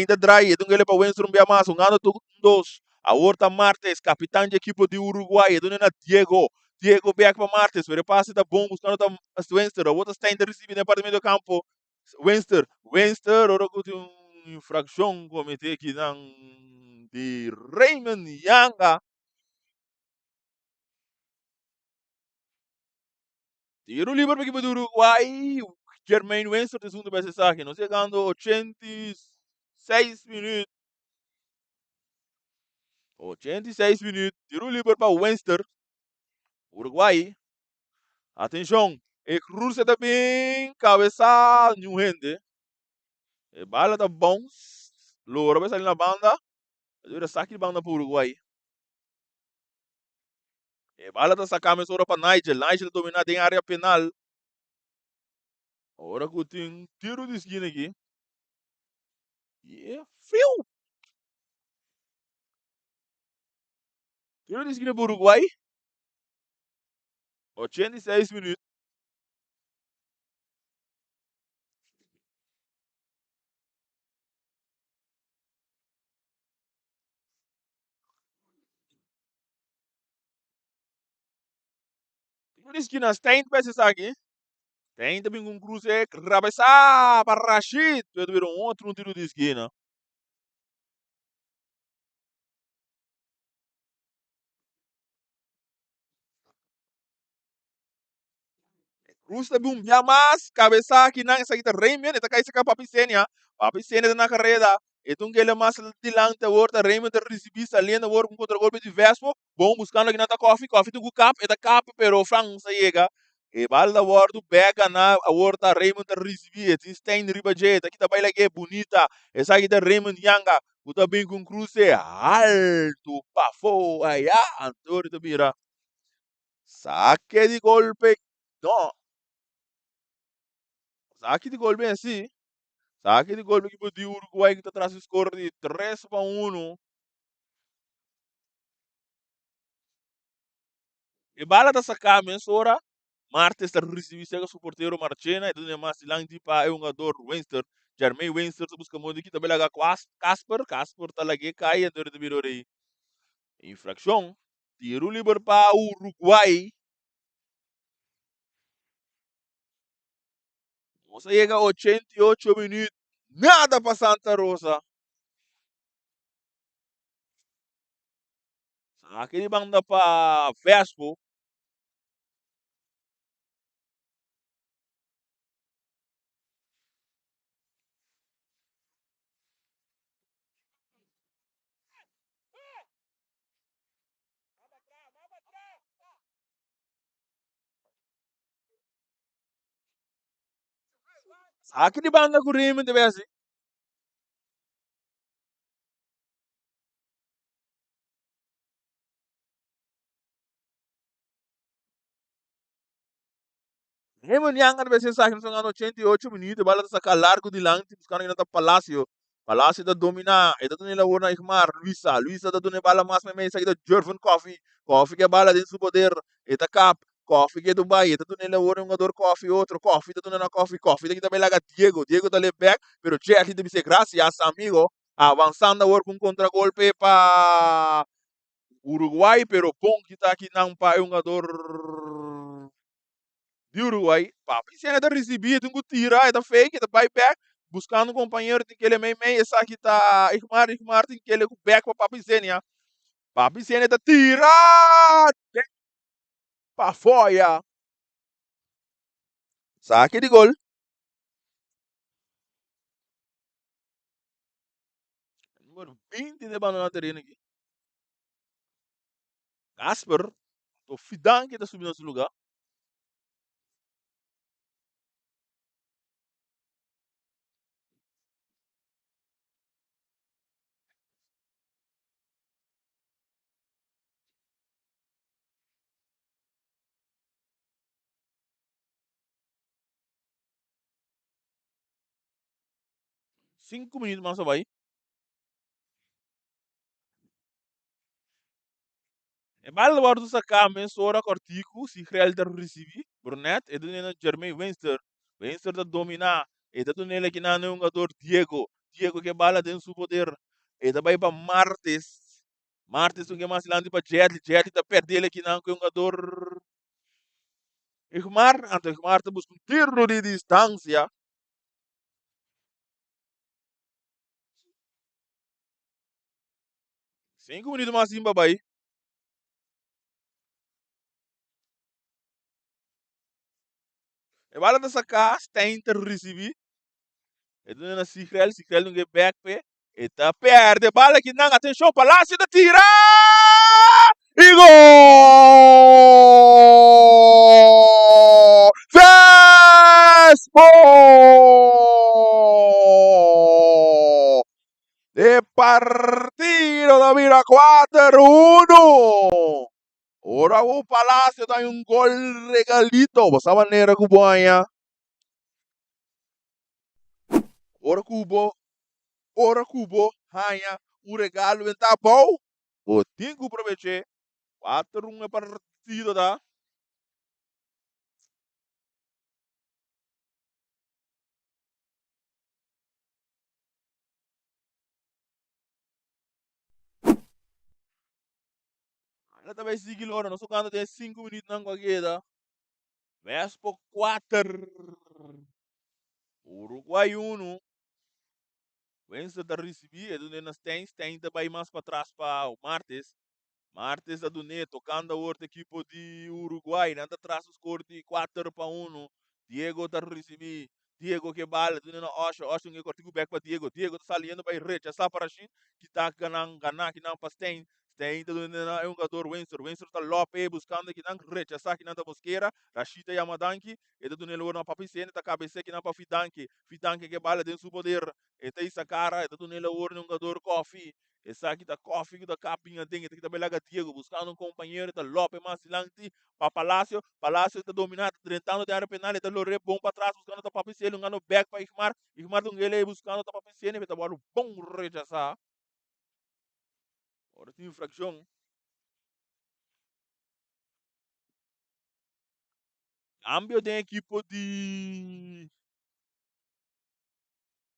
da Dry, então ele para Winster um biamaço, um ano dos. A Horta Martes, capitão de equipe de Uruguai, então é Diego Beck para Martes, ele passa da bom buscando da Winster, a outra Stein da recebe na parte do meio do campo. Winster, ora que tem uma infração cometida aqui de Raymond Yanga. Tiro livre para a equipe do Uruguai. Jermaine Winston de segundo base saque. Não chegando 86 minutos. 86 minutos. Tiro livre para o Winston. Uruguai. Atenção. E cruza também. Cabeça. New Hende. E bala da bons. Loura vai sair na banda. Ele saque de banda para o Uruguai. E bala da sacame sora para Nigel. Nigel dominado em área penal. Agora que tem tiro de esquina aqui. E é frio. Tiro de esquina para o Uruguai. 86 minutos. Tiro de esquina. Tem peças aqui. Tem também um cruze. Cabeça para Rashid. Eu tive um outro tiro de esquina. Cruz também um mais. Cabeça aqui não. Essa aqui tá Raymond. Essa aqui é Papi Senia. Papi Senia na carreira. Então que ele é mais dilante a horta. Raymond recebi saliendo a horta com contra-golpe de Vespo. Bom, buscando aqui na Coffee. Coffee tem o cap. É da cap, pero França chega. E balda horta pega na horta. Raymond recebi. Tem riba jeito. Aqui também é bonita. Essa aqui tá Raymond Yanga. Puta bem com cruze. Alto. Pafo. Aí, Antônio Tamira. Saque de golpe. Não. Saque de golpe assim. Saque de golpe que o Uruguai que está atrás do score de 3-1. E bala da sacar a mensura. Martes está recebi chega suporteiro Marchena e do mais lang di pa é um jogador Winster. Jermaine Winster se busca muito aqui também laga Casper tá lagi cai dentro do birori. Infração. Tiro livre para Uruguai. Você chega 88 minutos. Nada para Santa Rosa. Aquele banda para Vespo. Aquele banda com rime de vez. Rime yang kan vez sa akin sa 88 minutos. Bala sa largo de lang. Buscando ainda tá Palacio. Palacio da domina. Ito nila una Ikmar. Luisa da dune bala mas may sa ito Jervin Coffee. Coffee que bala din su poder. Ita Cap. Coffee que Dubai. Ito nila una um jogador Coffee outro. Coffee ito na Coffee. Coffee daqui também laga Diego. Diego da back. Pero Che ali deve ser gracias amigo. Avançando agora com contra-golpe para Uruguai, pero bom que tá aqui não pa é um jogador de Uruguai. Pá, se ainda recebido, um tira, é fake, é buyback, buscando um companheiro, tem que ele meio, essa aqui tá, Ikmar, tem que ele back para Papizenia. Papizenia tá tira, para fora. Saque de gol. Número 20 de banana terreno aqui. Casper, o Fidan que tá subindo nesse lugar. Cinco minutos mais vai. E mal guardo sa cama, sora cortico, si real da recebi, Brunet, e do nena Jermaine Winster. Winster da domina, e da do nela que na um jogador Diego. Diego que bala dentro do poder. E da vai para Martes. Martes o que mais lande para Jet da perder ele que não que um jogador Igmar tá busca um tiro de distância. 5 minutos mais sim, babai. E bala da sacar, tem ter recebi. E do nena Sikrel não get back pe. E tá perde, bala que não, atenção, Palácio da tira! E gol! Vespo! De partido da Vira 4-1. Ora o Palácio dá um gol regalito. Basta maneira que banha. Ora Cubo, Ranha, o regalo está bom. O tem que aproveitar. 4-1 é partido, tá? Ela também segue lá, não sou canto de 5 minutos na guagueira. Vespo 4. Uruguai 1. Vence da receber, é do Nenas tem também mais para trás para o Martes. Martes da Duné, tocando a outra equipe de Uruguai, nada atrás os cor de 4-1. Diego da receber. Diego que bala, do Nena Osho que cortigo back para Diego. Diego tá saliendo para Recha, está para Shin, que tá ganhando, que não para Stein. Stein do Nena é um jogador Windsor. Windsor tá Lope buscando que não Recha, está que não tá Mosqueira. Rashida Yamadanki, e do Nena na Papicene, tá cabeça que não para Fidanki. Fidanki que bala dentro do poder. E tá essa cara, e do Nena um jogador Coffee. Essa aqui da Coffee, da Capinha, tem que também laga Diego, buscando um companheiro da Lope Masilante para Palácio. Palácio está dominado, tentando de área penal, está lorre bom para trás, buscando da Papicelo, um back para Igmar. Igmar do ele buscando da Papicelo, está bola bom rechaçar. Ora tem infração. Cambio tem equipe de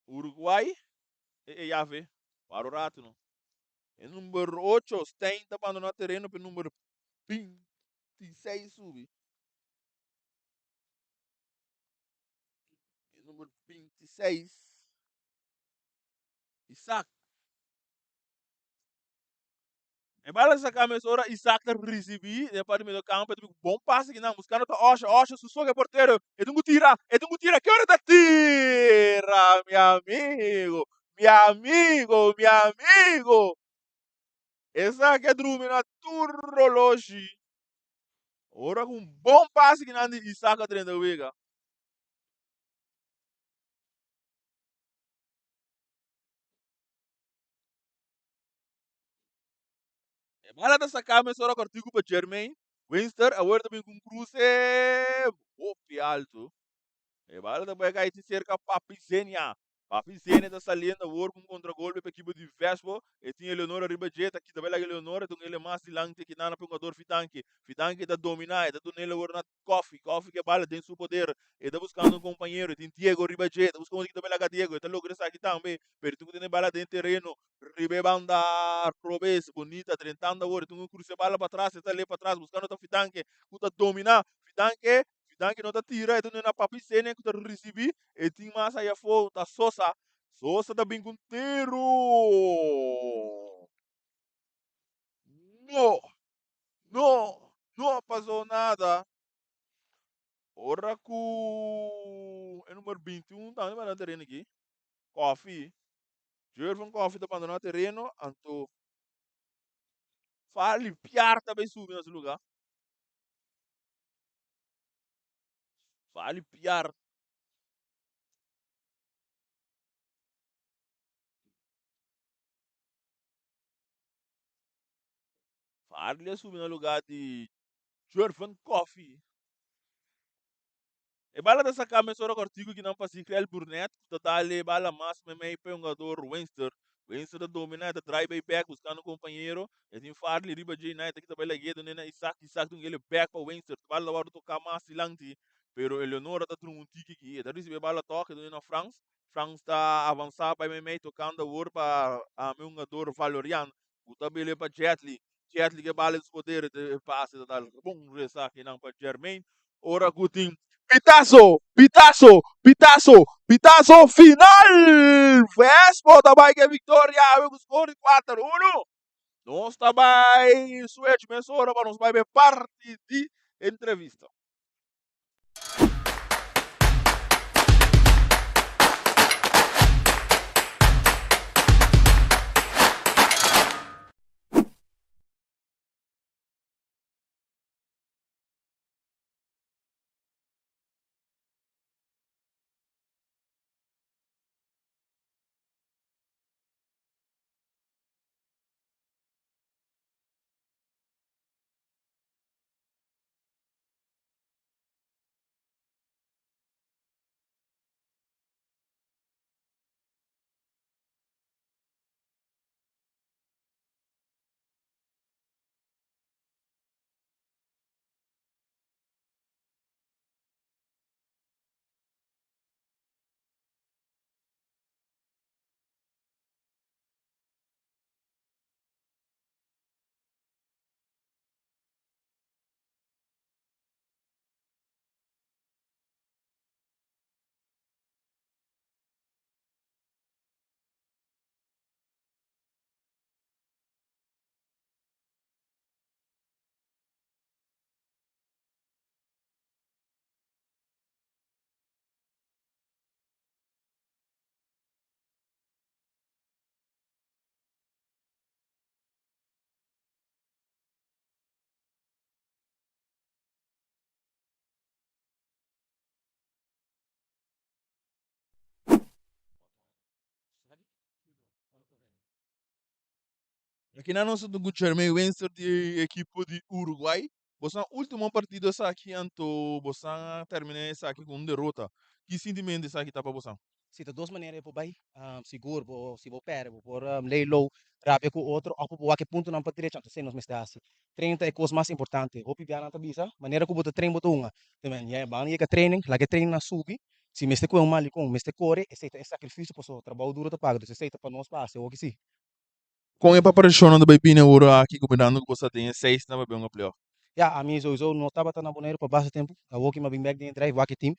Uruguai e já vê. Para o rato, não. E número 8, Stein está abandonando o terreno para o número 26 subir. E número 26, Isaac. E bala essa camisa Isaac tá recebi, depois do meio do campo, é um bom passe que não, buscando tá Osha, sussurra porteiro, é um tira, que hora da tira, meu amigo. Essa que é drumina turrologi. Ora com um bom passe que não Isaac a treina wiga. E bala dessa camisa ora cortigo para Germain, Winster, a hora também com cruze, alto. E bala da boia cai cerca Papizenia. Papizenia da saliendo work com contra-golpe para a equipe de Vespo. E tinha Eleonora Ribajeta, que também é Eleonora, então ele mais de lang que nada para o jogador Fitanque. Fitanque da dominar, da donela na Coffee que bala tem seu poder. E da buscando um companheiro, tem Diego Ribajeta, buscando que também é Diego, então logo aqui também. Pero tu tem bala dentro terreno, Ribe banda, Robes, bonita, tentando agora, tu cruza bala para trás, está ali para trás, buscando o Fitanque, puta dominar, Fitanque que não tá tira, então na papicene que tá recebi, e tem mais aí a fogo, tá Sosa da bem inteiro. Não, não passou nada. Ora com é número 21, tá no terreno aqui. Coffee. Jervon Coffee tá abandonando o terreno, anto fale piar também subir nesse lugar. Fale piar. Fale subir no lugar de Jervon Coffee. E bala dessa camisa ora cortigo que não passa criar o Burnett, total e bala máxima meio para um jogador Winster. Winster da domina, da drive back buscando um companheiro, e tem Farley riba de United que também laguedo né Isaac tem ele back para Winster, bala hora tocar mais silanti, pero Eleonora tá trum um tique aqui, da receber bala toca do na France, France está avançar para meio tocando o ouro para a meu jogador Valorian, o tabela para Jetli que bala os poderes de passe da bom ressaque não para Germain, ora Gutin Pitazo final! Vespo também que é vitória, o score 4-1. Nós também, suete, mesora, para nos vai ver parte de entrevista. Aqui na nossa do Guilherme Wencer de equipe de Uruguai, você última partida essa aqui anto você termina essa aqui com derrota. Que sentimento essa aqui tá para você? Zitten duas maneiras por aí, seguro, se vou pera, por lei low, rápido com outro, ou por que ponto não para direita, então sei nos mestre assim. Treino é a coisa mais importante. Hopi biar na tabisa, maneira que você treino botou uma. Também é bom que training, lá que treino na subi, se mestre com um mal com, mestre corre, esse é sacrifício para o trabalho duro tá pago, esse é para nós passe, o que sim. Com a preparação do Baipina, ouro aqui, combinando que você tem 6 na Baipina um playoff. Ya, a mim sowieso não estava tão boneiro para bastante tempo. A walking ma bing din drive waki team.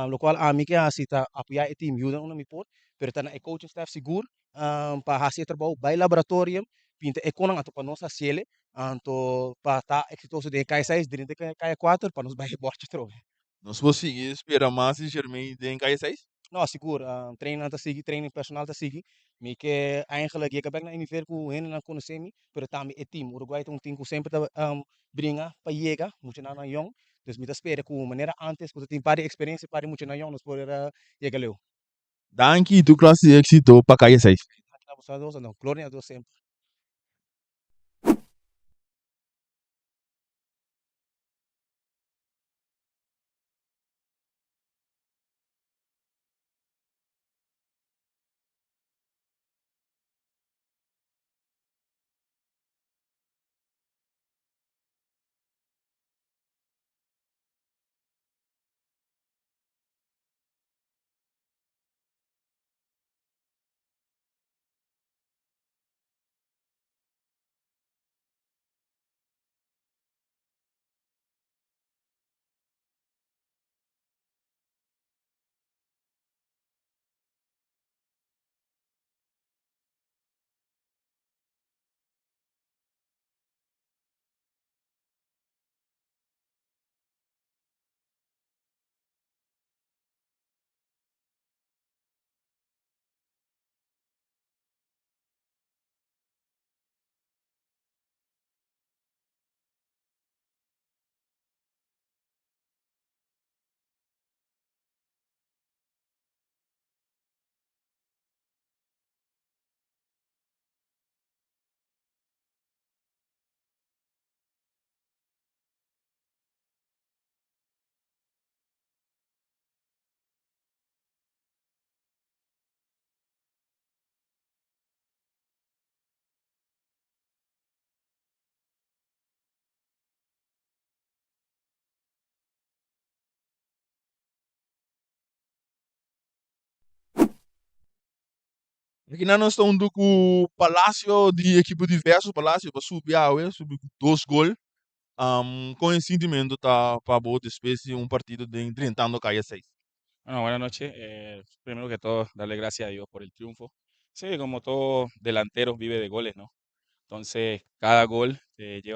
Lo qual a mim que assim tá apoiar o time, ajuda um me por, pero tá na coaching staff seguro, para fazer trabalho by laboratório, pinta é com ato para nossa ciele, anto para tá exitoso de cai 6, de cai 4, para nos vai reborde trove. Nós vamos seguir, esperar mais e Germain tem cair 6. Não, seguro, treino tá seguir, treino personal tá seguir. Me que eigenlijk je kan na univer ku hen na kuno semi, pero também é time. Uruguai tem um time que sempre tá brinca para chegar, muito na young. Dus me tá espera ku maneira antes, que tem para experiência para muito na young, nos poder chegar leu. Danke, tu classe éxito para cair 6. Não, glória a Deus sempre. Aqui nós estamos indo com o Palácio de equipe diverso, Palácio para subir a subir com 2 gols. Coincidentemente tá para boa espécie um partido de enfrentando cair 6. Bueno, buenas noches. Primero que todo, darle gracias a Dios por el triunfo. Sí, como todo delantero vive de goles, ¿no? Entonces, cada gol lleva